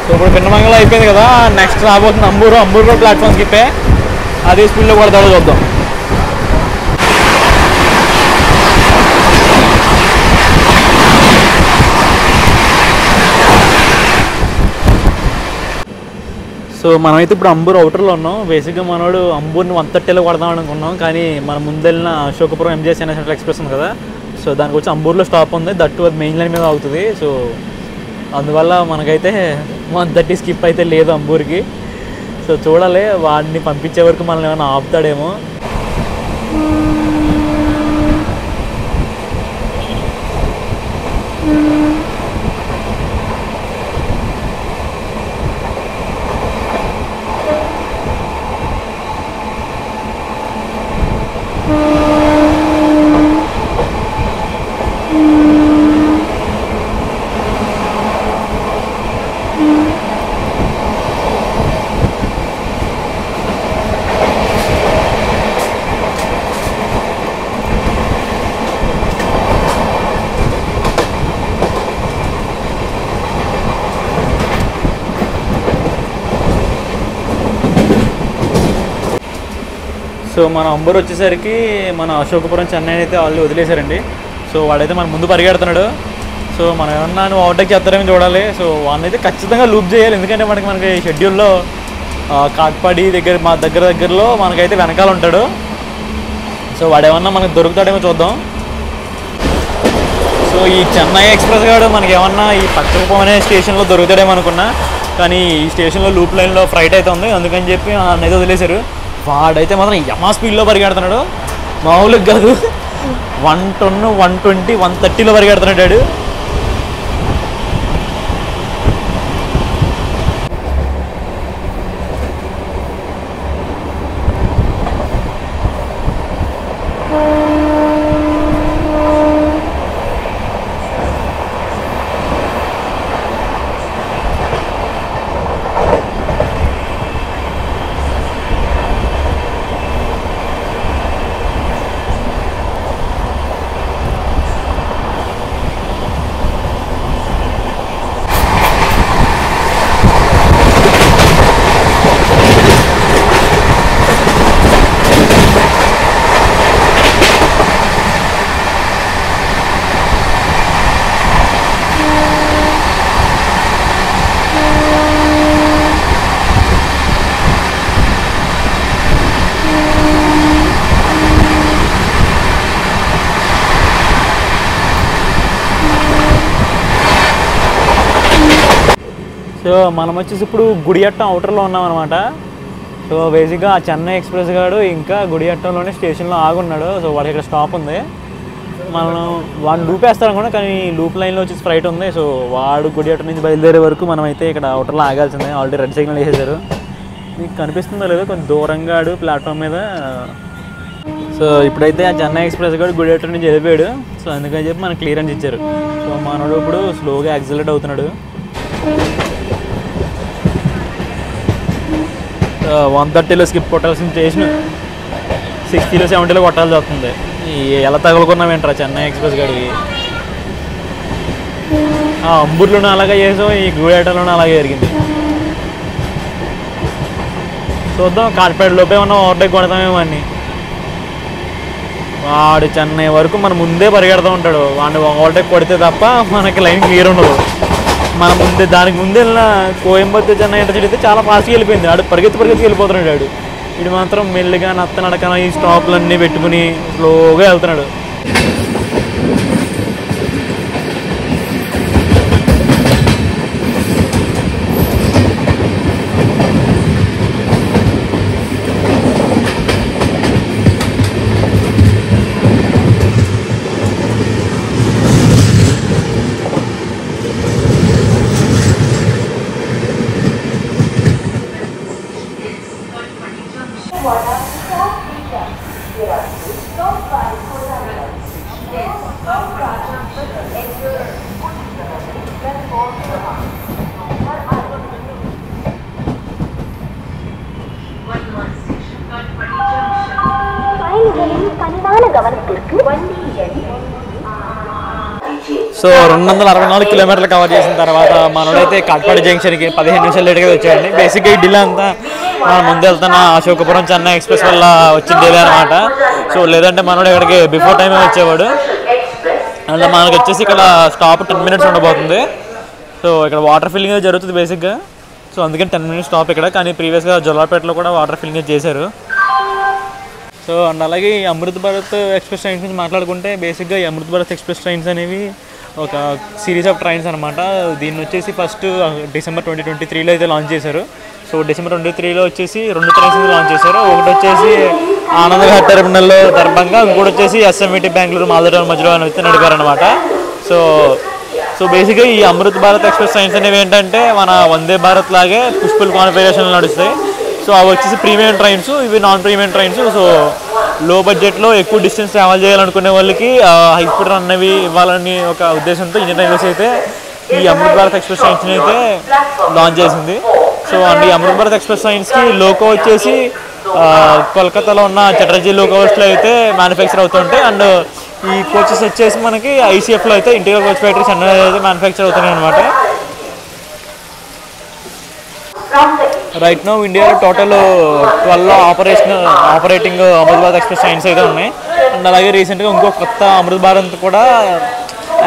సో ఇప్పుడు విన్నమంగళం అయిపోయింది కదా, నెక్స్ట్ రాబోతుంది అంబూరు. అంబూరులో ప్లాట్ఫామ్ స్కిప్పే, అదే స్పీడ్లో కొడతాడో చూద్దాం. సో మనమైతే ఇప్పుడు అంబూరు అవుటర్లో ఉన్నాం. బేసిక్గా మనోడు అంబూర్ని 130లో కొడదాం అనుకున్నాం, కానీ మనం ముందెళ్ళిన Ashokapuram MGS Chennai central express ఉంది కదా, సో దానికి వచ్చి అంబూర్లో స్టాప్ ఉంది. దట్టు అది మెయిన్ లైన్ మీద అవుతుంది. సో అందువల్ల మనకైతే 130 స్కిప్ అయితే లేదు అంబూర్కి. సో చూడాలి, వాడిని పంపించే వరకు మనల్ని ఏమైనా ఆపుతాడేమో. సో మన అంబూర్ వచ్చేసరికి మన అశోకపురం చెన్నై అయితే ఆల్రెడీ వదిలేశారండి. సో వాడైతే మన ముందు పరిగెడుతున్నాడు. సో మనం ఏమన్నా నువ్వు ఓవర్టేక్ చేస్తారేమో చూడాలి. సో వాడినైతే ఖచ్చితంగా లూప్ చేయాలి, ఎందుకంటే మనకి షెడ్యూల్లో కాట్పాడి దగ్గర మా దగ్గరలో మనకైతే వెనకాల ఉంటాడు. సో వాడేమన్నా మనకు దొరుకుతాడేమో చూద్దాం. సో ఈ చెన్నై ఎక్స్ప్రెస్ గాడు మనకి ఏమన్నా ఈ పక్కకు పోనే స్టేషన్లో దొరుకుతాడేమో అనుకున్నా, కానీ ఈ స్టేషన్లో లూప్ లైన్లో ఫ్రైట్ అయితే ఉంది, అందుకని చెప్పి అన్నైతే వదిలేశారు. వాడైతే మాత్రం యమా స్పీడ్లో పరిగెడుతున్నాడు, మామూలుగా కాదు. 110, 120, 130లో పరిగెడుతున్నాడు. సో మనం వచ్చేసి ఇప్పుడు గుడియట్టం అవుటర్లో ఉన్నామన్నమాట. సో బేసిక్గా ఆ చెన్నై ఎక్స్ప్రెస్ గాడు ఇంకా గుడియట్టంలోనే స్టేషన్లో ఆగున్నాడు. సో వాడికి ఇక్కడ స్టాప్ ఉంది, మనం వాడిని లూప్ వేస్తారనుకున్నా, కానీ లూప్ లైన్లో వచ్చేసి ఫ్లైట్ ఉంది. సో వాడు గుడియట్టం నుంచి బయలుదేరే వరకు మనం అయితే ఇక్కడ అవుటర్లో ఆగాల్సిందే. ఆల్రెడీ రెడ్ సిగ్నల్ వేసేసారు, మీకు కనిపిస్తుందో లేదో కొంచెం దూరంగా ఆడు ప్లాట్ఫామ్ మీద. సో ఇప్పుడైతే ఆ చెన్నై ఎక్స్ప్రెస్ గాడు గుడియట్టం నుంచి వెళ్ళిపోయాడు. సో అందుకని చెప్పి మనకు క్లియరెన్స్ ఇచ్చారు. సో మనోడు ఇప్పుడు స్లోగా యాక్సిలరేట్ అవుతున్నాడు. 130లో స్కిప్ కొట్టాల్సిన స్టేషన్ 60లో 70లో కొట్టాల్సి వస్తుంది. ఎలా తగులుకున్నామేంట్రా చెన్నై ఎక్స్ప్రెస్ గాడికి. అంబూర్లోనూ అలాగే చేసాం, ఈ గుడియట్టంలోనూ అలాగే జరిగింది. చూద్దాం, కాట్పేటలోపే మనం ఓవర్టేక్ కొడతామేమో అని. వాడు చెన్నై వరకు మన ముందే పరిగెడుతూ ఉంటాడు. వాడిని ఓవర్టేక్ కొడితే తప్ప మనకి లైన్ క్లియర్ ఉండదు. మన ముందే దానికి ముందే వెళ్ళిన కోయంబత్తూర్ చెన్నై ఇంటర్సిటీ అయితే చాలా ఫాస్ట్గా వెళ్ళిపోయింది. ఆడు పరిగెత్తి వెళ్ళిపోతున్నాడు. ఆడు ఇటు మాత్రం మెల్లిగా నడకన ఈ స్టాప్లన్నీ పెట్టుకుని స్లోగా వెళ్తున్నాడు. సో 264 కిలోమీటర్లు కవర్ చేసిన తర్వాత మనోడైతే కాట్పాడి జంక్షన్కి 15 నిమిషాలు లేట్గా వచ్చాడండి. బేసిక్గా ఈ డిలే అంతా మనం ముందు వెళ్తున్న అశోకపురం చెన్నై ఎక్స్ప్రెస్ వల్ల వచ్చిన డిలే అనమాట. సో లేదంటే మనోడు ఇక్కడికి బిఫోర్ టైమే వచ్చేవాడు. అంటే మనకు వచ్చేసి ఇక్కడ స్టాప్ 10 మినిట్స్ ఉండబోతుంది. సో ఇక్కడ వాటర్ ఫిల్లింగ్ జరుగుతుంది బేసిక్గా. సో అందుకని 10 మినిట్స్ స్టాప్ ఇక్కడ. కానీ ప్రీవియస్గా జొల్లాపేటలో కూడా వాటర్ ఫిల్లింగ్ చేశారు. సో అండ్ అలాగే ఈ అమృత్ భారత్ ఎక్స్ప్రెస్ ట్రైన్స్ నుంచి మాట్లాడుకుంటే బేసిక్గా ఈ అమృత్ భారత్ ఎక్స్ప్రెస్ ట్రైన్స్ అనేవి ఒక సిరీస్ ఆఫ్ ట్రైన్స్ అనమాట. దీన్ని వచ్చేసి ఫస్ట్ డిసెంబర్ 2023లో అయితే లాంచ్ చేశారు. సో డిసెంబర్ 23లో వచ్చేసి 2 ట్రైన్స్ లాంచ్ చేశారు. ఒకటి వచ్చేసి ఆనంద్ టెర్మినల్లో దర్భంగా, ఇంకోటి వచ్చేసి ఎస్ఎంవిటి బెంగళూరు మాల్దటౌన్ మధ్యలో అయితే నడిపారనమాట. సో బేసిక్గా ఈ అమృత్ భారత్ ఎక్స్ప్రెస్ ట్రైన్స్ అనేవి ఏంటంటే మన వందే భారత్ లాగే పుష్పుల్ కాన్ఫిగరేషన్లో నడుస్తాయి. సో అవి వచ్చేసి ప్రీమియం ట్రైన్స్, ఇవి నాన్ ప్రీమియం ట్రైన్స్. సో లో బడ్జెట్లో ఎక్కువ డిస్టెన్స్ ట్రావెల్ చేయాలనుకునే వాళ్ళకి హై స్పీడ్ రన్ అవి ఇవ్వాలని ఒక ఉద్దేశంతో ఇండియన్ రైల్వేస్ అయితే ఈ అమృత్ భారత్ ఎక్స్ప్రెస్ ట్రైన్స్ని అయితే లాంచ్ చేసింది. సో అండ్ ఈ అమృత్ భారత్ ఎక్స్ప్రెస్ ట్రైన్స్కి లోకో వచ్చేసి కోల్కతాలో ఉన్న చటర్జీ లోకోస్లో అయితే మ్యానుఫ్యాక్చర్ అవుతుంటాయి. అండ్ ఈ కోచెస్ వచ్చేసి మనకి ఐసీఎఫ్లో అయితే ఇంటీరియర్ కోచ్ ఫ్యాక్టరీ చెన్నై అయితే మ్యానుఫ్యాక్చర్ అవుతున్నాయి అనమాట. రైట్ నో ఇండియాలో total 12 operating Amrit Bharat express trains అయితే ఉన్నాయి. అండ్ అలాగే రీసెంట్గా ఇంకో కొత్త అమృత్ భారత్ కూడా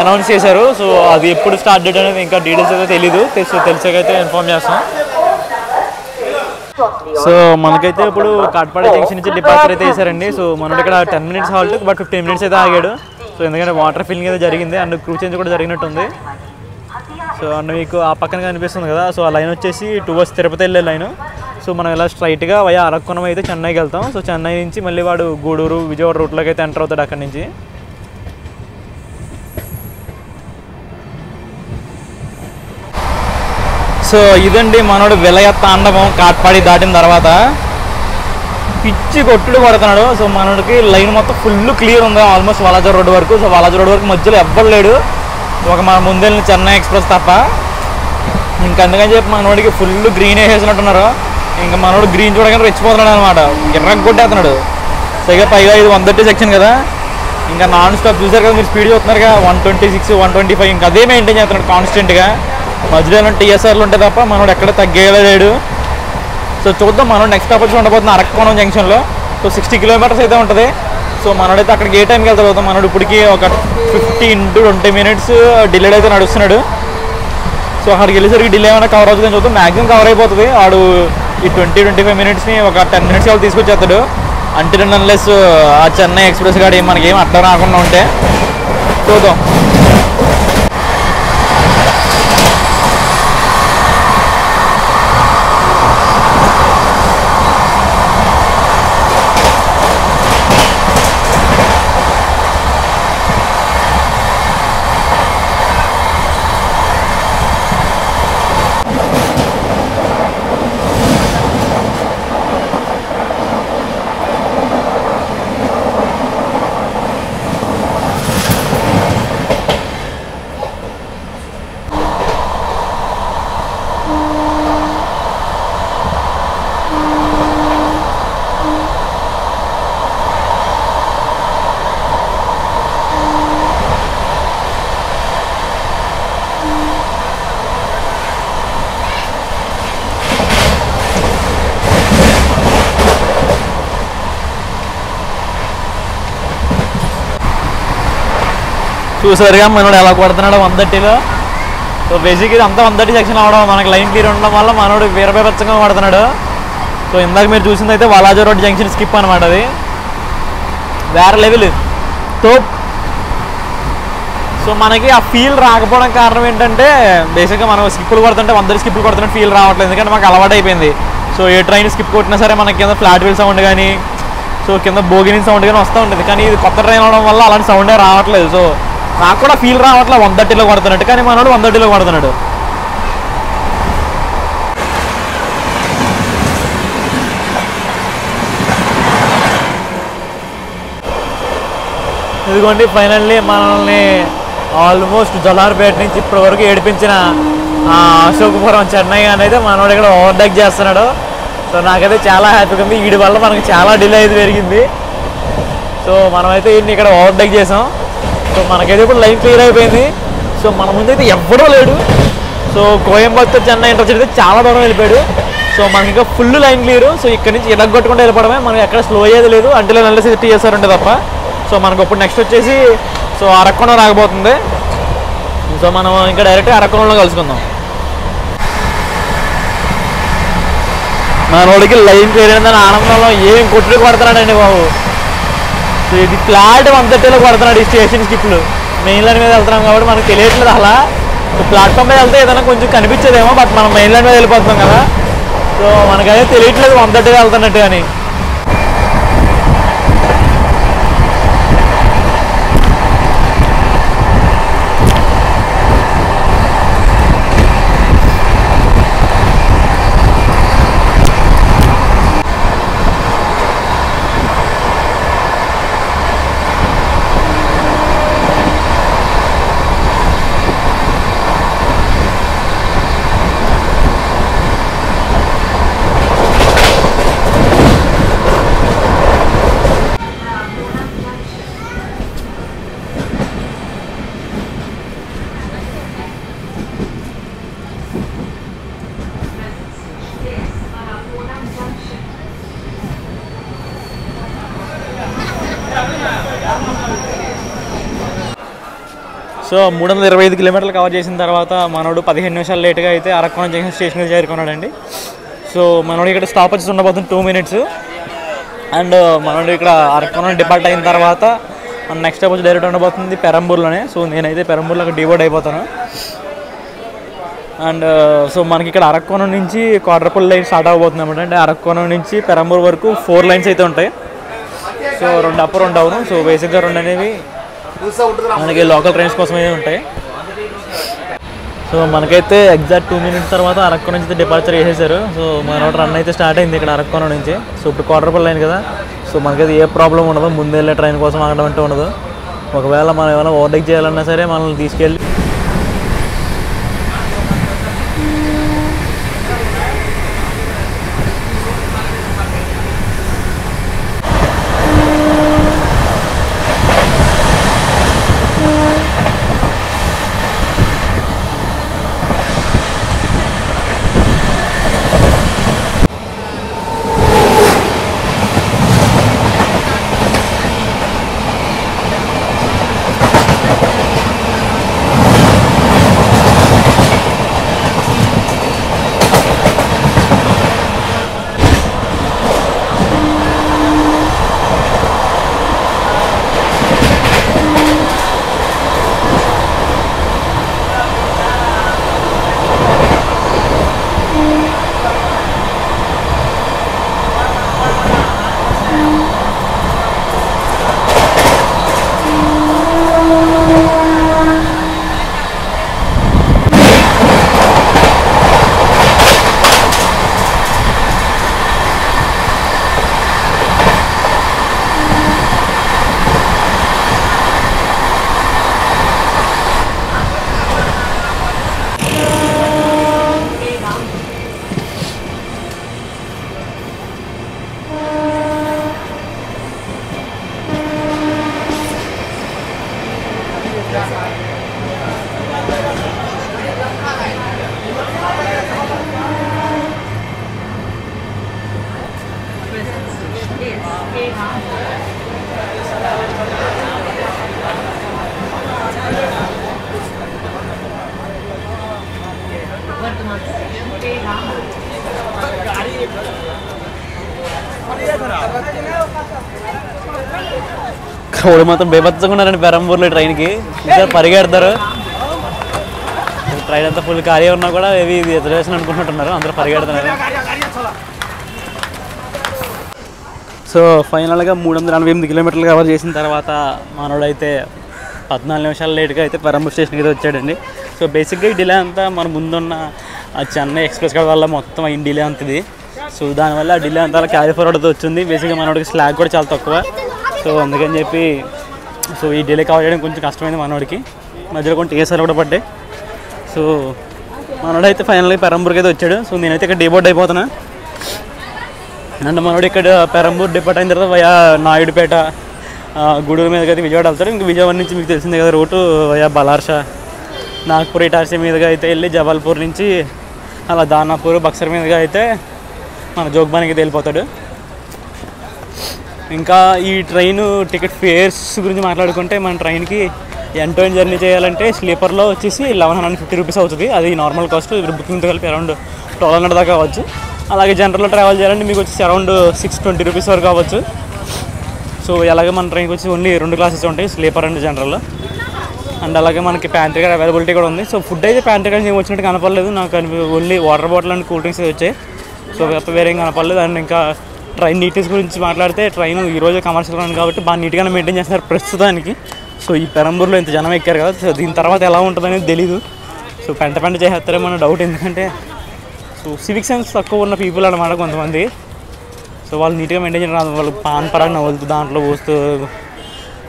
అనౌన్స్ చేశారు. సో అది ఎప్పుడు స్టార్ట్ డేట్ అనేది ఇంకా డీటెయిల్స్ అయితే తెలీదు, తెలిసాకైతే ఇన్ఫార్మ్ చేస్తాం. సో మనకైతే ఇప్పుడు కాట్పాడి జంక్షన్ నుంచి డిపార్చర్ అయితే వేసారండి. సో మనం ఇక్కడ 10 మినిట్స్ హాల్ట్ బట్ 15 మినిట్స్ అయితే ఆగాడు. సో ఎందుకంటే వాటర్ ఫిల్లింగ్ అయితే జరిగింది అండ్ క్రూ చేంజ్ కూడా జరిగినట్టుంది. సో అండ్ మీకు ఆ పక్కన కనిపిస్తుంది కదా, సో ఆ లైన్ వచ్చేసి టువర్డ్స్ తిరుపతి వెళ్ళే లైను. సో మనం ఇలా స్ట్రైట్గా వయా అరక్కునం అయితే చెన్నైకి వెళ్తాం. సో చెన్నై నుంచి మళ్ళీ వాడు గూడూరు విజయవాడ రూట్లోకి అయితే ఎంటర్ అవుతాడు అక్కడి నుంచి. సో ఇదండి మనోడు విలయ తాండవం కాట్పాడి దాటిన తర్వాత పిచ్చి కొట్టుడు పడుతున్నాడు. సో మనోడికి లైన్ మొత్తం ఫుల్ క్లియర్ ఉంది ఆల్మోస్ట్ వాలాజా రోడ్ వరకు. సో వాలాజా రోడ్ వరకు మధ్యలో ఎవ్వరు లేడు, ఒక మన ముందెళ్ళిన చెన్నై ఎక్స్ప్రెస్ తప్ప. ఇంకా అందుకని చెప్పి మనోడికి ఫుల్ గ్రీన్ వేసేసినట్టున్నారు. ఇంకా మనోడు గ్రీన్ చూడగానే రెచ్చిపోతున్నాడు అనమాట, ఎర్రగా కొట్టేస్తున్నాడు. సో ఇక పైగా ఇది 130 సెక్షన్ కదా, ఇంకా నాన్ స్టాప్ చూసారు కదా మీరు, స్పీడ్ చూస్తున్నారు కదా 126, 125 ఇంకా అదే మెయింటైన్ చేస్తున్నాడు కాన్స్టెంట్గా. మధ్యలో టీఎస్ఆర్లు ఉంటాయి తప్ప మనోడు ఎక్కడ తగ్గేయలేడు. సో చూద్దాం మనోడు నెక్స్ట్ స్టాప్ వచ్చి ఉండబోతుంది అరక్కోణం జంక్షన్లో. సో 60 కిలోమీటర్స్ అయితే ఉంటుంది. సో మనోడైతే అక్కడికి ఏ టైంకి వెళ్తాడు అవుతాం. మనోడు ఇప్పటికి ఒక 15 to 20 మినిట్స్ డిలేడ్ అయితే నడుస్తున్నాడు. సో అక్కడికి వెళ్ళేసరికి డిలే ఏమైనా కవర్ అవుతుందని చూద్దాం. మ్యాక్సిమం కవర్ అయిపోతుంది. వాడు ఈ 20-25 మినిట్స్ని ఒక 10 మినిట్స్ వాళ్ళు తీసుకొచ్చేస్తాడు. అంటిల్ అండ్ అన్లెస్ ఆ చెన్నై ఎక్స్ప్రెస్ గాడి మనకేం అడ్డం రాకుండా ఉంటే చూద్దాం. చూసారుగా మనోడు ఎలా కొడుతున్నాడు 130లో. సో బేసిక్ ఇది అంతా 130 సెక్షన్ అవడం, మనకి లైన్ క్లియర్ ఉండడం వల్ల మనోడు వీరభీభత్సంగా కొడుతున్నాడు. సో ఇందాక మీరు చూసింది అయితే వాలాజా రోడ్ జంక్షన్ స్కిప్ అనమాట, అది వేరే లెవెల్ తోప్. సో మనకి ఆ ఫీల్ రాకపోవడం కారణం ఏంటంటే బేసిక్గా మనం స్కిప్పులు కొడుతుంటే 130 స్కిప్పులు కొడుతున్నట్టు ఫీల్ రావట్లేదు, ఎందుకంటే మాకు అలవాటు అయిపోయింది. సో ఏ ట్రైన్ స్కిప్ కొట్టినా సరే మనకి కింద ఫ్లాట్ వీల్ సౌండ్ కానీ, సో కింద బోగిని సౌండ్ కానీ వస్తూ ఉంటుంది. కానీ ఇది కొత్త ట్రైన్ అవడం వల్ల అలాంటి సౌండే రావట్లేదు. సో నాకు కూడా ఫీల్ రావట్లేదు 130లో కొడుతున్నట్టు, కానీ మనోడు 130లో కొడుతున్నాడు. ఇదిగోండి ఫైనల్లీ మనల్ని ఆల్మోస్ట్ జలార్పేట నుంచి ఇప్పటి వరకు ఏడిపించిన అశోకపురం చెన్నై అనేది మనోడు ఇక్కడ ఓవర్టేక్ చేస్తున్నాడు. సో నాకైతే చాలా హ్యాపీగా ఉంది. వీడి వల్ల మనకు చాలా డిలే అయితే పెరిగింది. సో మనమైతే వీడిని ఇక్కడ ఓవర్టేక్ చేసాం. సో మనకైతే ఇప్పుడు లైన్ క్లియర్ అయిపోయింది. సో మన ముందైతే ఎవ్వడూ లేడు. సో కోయంబత్తూర్ చెన్నై ఇంటర్సిటీ అయితే చాలా దూరం వెళ్ళిపోయాడు. సో మనకి ఇంకా ఫుల్ లైన్ క్లియర్. సో ఇక్కడ నుంచి ఎడగొట్టుకుంటూ వెళ్ళిపోవడమే, మనకి ఎక్కడ స్లో అయ్యేది లేదు, అంటే నల్ల సిటీ చేస్తారంటే తప్ప. సో మనకు ఇప్పుడు నెక్స్ట్ వచ్చేసి సో అరక్కోణం రాకపోతుంది. సో మనం ఇంకా డైరెక్ట్గా అరక్కోణంలో కలుసుకుందాం. మనోడికి లైన్ క్లియర్ అయిందని ఆనందంలో ఏం కొట్టుకు పడుతున్నాడండి బాబు. సో ఇది ఫ్లాట్ 130లో పడుతున్నాడు ఈ స్టేషన్ స్కిప్లు. మెయిన్ లైన్ మీద వెళ్తున్నాం కాబట్టి మనకు తెలియట్లేదు అలా. సో ప్లాట్ఫామ్ మీద వెళ్తే ఏదైనా కొంచెం కనిపించేదేమో, బట్ మనం మెయిన్ లైన్ మీద వెళ్ళిపోతున్నాం కదా. సో మనకైతే తెలియట్లేదు 130 వెళ్తున్నట్టు కానీ. సో 325 కిలోమీటర్లు కవర్ చేసిన తర్వాత మనోడు 15 నిమిషాలు లేట్గా అయితే అరక్కోణం జంక్షన్ స్టేషన్కి చేరుకున్నాడండి. సో మనోడు ఇక్కడ స్టాప్ వచ్చి ఉండబోతుంది 2 minutes. అండ్ మనోడు ఇక్కడ అరక్కోణం డిపార్ట్ అయిన తర్వాత నెక్స్ట్ స్టాప్ వచ్చి డైరెక్ట్ ఉండబోతుంది పెరంబూర్లోనే. సో నేనైతే పెరంబూర్లో డివోర్డ్ అయిపోతాను. అండ్ సో మనకి ఇక్కడ అరక్కోణం నుంచి క్వార్టర్పల్లి లైన్ స్టార్ట్ అవబోతుంది అనమాట. అంటే అరక్కోణం నుంచి పెరంబూర్ వరకు 4 లైన్స్ అయితే ఉంటాయి. So 2 up 2 down. సో బేసిక్గా 2 అనేవి మనకి లోకల్ ట్రైన్స్ కోసం అయితే ఉంటాయి. సో మనకైతే ఎగ్జాక్ట్ 2 మినిట్స్ తర్వాత అరక్కోణం నుంచి డిపార్చర్ చేసేసారు. సో మన రన్ అయితే స్టార్ట్ అయింది ఇక్కడ అరక్కోణం నుంచి. సో ఇప్పుడు క్వార్టర్పల్లి లైన్ కదా, సో మనకైతే ఏ ప్రాబ్లం ఉండదు, ముందు వెళ్ళే ట్రైన్ కోసం ఆగడం అంటే ఉండదు. ఒకవేళ మనం ఏమైనా ఓవర్టేక్ చేయాలన్నా సరే మనల్ని తీసుకెళ్ళి క్రౌడ్ మాత్రం బేబత్సంగా ఉన్నారండి పెరంబూర్లో ట్రైన్కి. ఇంకా పరిగెడతారు. ట్రైన్ అంతా ఫుల్ ఖాళీ ఉన్నా కూడా ఇది రిజర్వేషన్ అనుకుంటున్నారు, అందరూ పరిగెడుతున్నారు. సో ఫైనల్గా 348 కిలోమీటర్లు కవర్ చేసిన తర్వాత మనోడైతే 14 నిమిషాలు లేట్గా అయితే పెరంబూర్ స్టేషన్కి అయితే వచ్చాడండి. సో బేసిక్గా ఈ డిలే అంతా మన ముందున్న చెన్నై ఎక్స్ప్రెస్ కాడ వల్ల మొత్తం ఈ డిలే అంతది. సో దానివల్ల ఆ డిలే అంతా క్యారీ ఫార్వర్డ్ వచ్చింది. బేసిక్గా మనోడికి స్లాగ్ కూడా చాలా తక్కువ. సో అందుకని చెప్పి సో ఈ డిలే కవర్ చేయడం కొంచెం కష్టమైంది మనోడికి. మధ్యలో కొంచెం టీఎస్ఆర్ కూడా పడ్డాయి. సో మనోడైతే ఫైనల్గా పెరంబూర్కి అయితే వచ్చాడు. సో నేనైతే ఇక్కడ డిపోర్ట్ అయిపోతున్నా. అంటే మనోడు ఇక్కడ పెరంబూర్ డిపోర్ట్ అయిన తర్వాత వయా నాయుడుపేట గూడూరు మీదకి అయితే విజయవాడ వెళ్తారు. ఇంకా విజయవాడ నుంచి మీకు తెలిసిందే కదా రూటు వయా బలార్షా నాగ్పూర్ ఇటార్సీ మీదుగా అయితే వెళ్ళి జబల్పూర్ నుంచి అలా దానాపూర్ బక్సర్ మీదుగా అయితే మన జోగ్బానికి వెళ్ళిపోతాడు. ఇంకా ఈ ట్రైన్ టికెట్ ఫేర్స్ గురించి మాట్లాడుకుంటే మన ట్రైన్కి ఎండ్ టు ఎండ్ జర్నీ చేయాలంటే స్లీపర్లో వచ్చేసి 1150 రూపీస్ అవుతుంది. అది నార్మల్ కాస్ట్. ఇప్పుడు బుకింగ్తో కలిపి అరౌండ్ 1200 దాకా అవ్వచ్చు. అలాగే జనరల్లో ట్రావెల్ చేయాలంటే మీకు వచ్చేసి అరౌండ్ 620 రూపీస్ వరకు అవ్వచ్చు. సో అలాగే మన ట్రైన్కి వచ్చి ఓన్లీ 2 క్లాసెస్ ఉంటాయి, స్లీపర్ అండ్ జనరల్. అండ్ అలాగే మనకి ప్యాంట్రీ కార్డ్ అవైలబిలిటీ కూడా ఉంది. సో ఫుడ్ అయితే ప్యాంట్రీ కార్డ్ ఏమి వచ్చినట్టు కనపడలేదు నాకు. Only water bottle and cool drinks వచ్చాయి. సో వేరే కనపడలేదు. అండ్ ఇంకా ట్రైన్ నీట్నెస్ గురించి మాట్లాడితే ట్రైన్ ఈరోజు కమర్షియల్ రన్ కాబట్టి బాగా నీట్గానే మెయింటైన్ చేస్తున్నారు ప్రస్తుతానికి. సో ఈ పెరంబూర్లో ఇంత జనం ఎక్కారు కదా, సో దీని తర్వాత ఎలా ఉంటుంది అనేది తెలీదు. సో పెంట చేసేస్తారేమో అన్న డౌట్. ఎందుకంటే సో సివిక్ సెన్స్ తక్కువ ఉన్న పీపుల్ అన్నమాట కొంతమంది. సో వాళ్ళు నీట్గా మెయింటైన్ చేయడం, వాళ్ళు పాన్ పరాగ్ నవ్వుతూ దాంట్లో పోస్తూ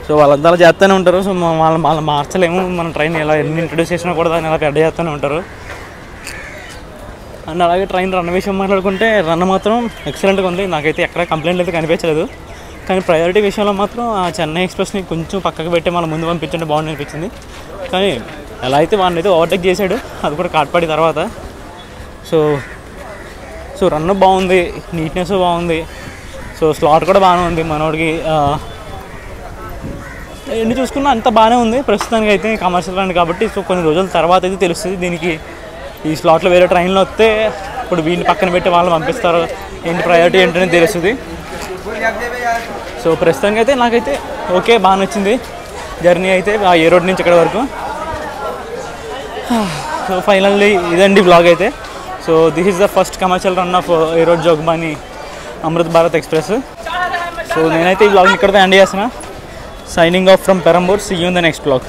సో వాళ్ళంతా అలా చేస్తూనే ఉంటారు. సో వాళ్ళు మార్చలేము. మన ట్రైన్ ఎలా ఎన్ని ఇంట్రడ్యూస్ చేసినా కూడా దాన్ని అలా పెద్ద చేస్తూనే ఉంటారు. అండ్ అలాగే ట్రైన్ రన్ విషయం మాట్లాడుకుంటే రన్ మాత్రం ఎక్సలెంట్గా ఉంది. నాకైతే ఎక్కడ కంప్లైంట్ అయితే కనిపించలేదు. కానీ ప్రయారిటీ విషయంలో మాత్రం ఆ చెన్నై ఎక్స్ప్రెస్ని కొంచెం పక్కకు పెట్టి మన ముందు పంపించండి బాగుంది అనిపించింది. కానీ ఎలా అయితే వాడిని అయితే ఓవర్టేక్ చేశాడు, అది కూడా కాట్పాడి తర్వాత. సో రన్ బాగుంది, నీట్నెస్ బాగుంది. సో స్లాట్ కూడా బాగానే ఉంది మనోడికి. ఎన్ని చూసుకున్నా అంత బాగానే ఉంది ప్రస్తుతానికి అయితే. కమర్షియల్ రన్ కాబట్టి సో కొన్ని రోజుల తర్వాత అయితే తెలుస్తుంది దీనికి. ఈ స్లాట్లో వేరే ట్రైన్లో వస్తే ఇప్పుడు వీడిని పక్కన పెట్టి వాళ్ళు పంపిస్తారు, ఏంటి ప్రయారిటీ ఏంటనే తెలుస్తుంది. సో ప్రస్తుతానికి అయితే నాకైతే ఓకే, బాగా నచ్చింది జర్నీ అయితే. ఆ ఏ రోడ్ నుంచి ఇక్కడ వరకు సో ఫైనల్లీ ఇదండి బ్లాగ్ అయితే. So this is the first commercial run of Erode Jogbani Amrit Bharat express. So నేనైతే ఈ బ్లాగ్ని ఇక్కడితో ఎండ్ చేస్తున్నా. Signing off from Perambur. See you in the next blog.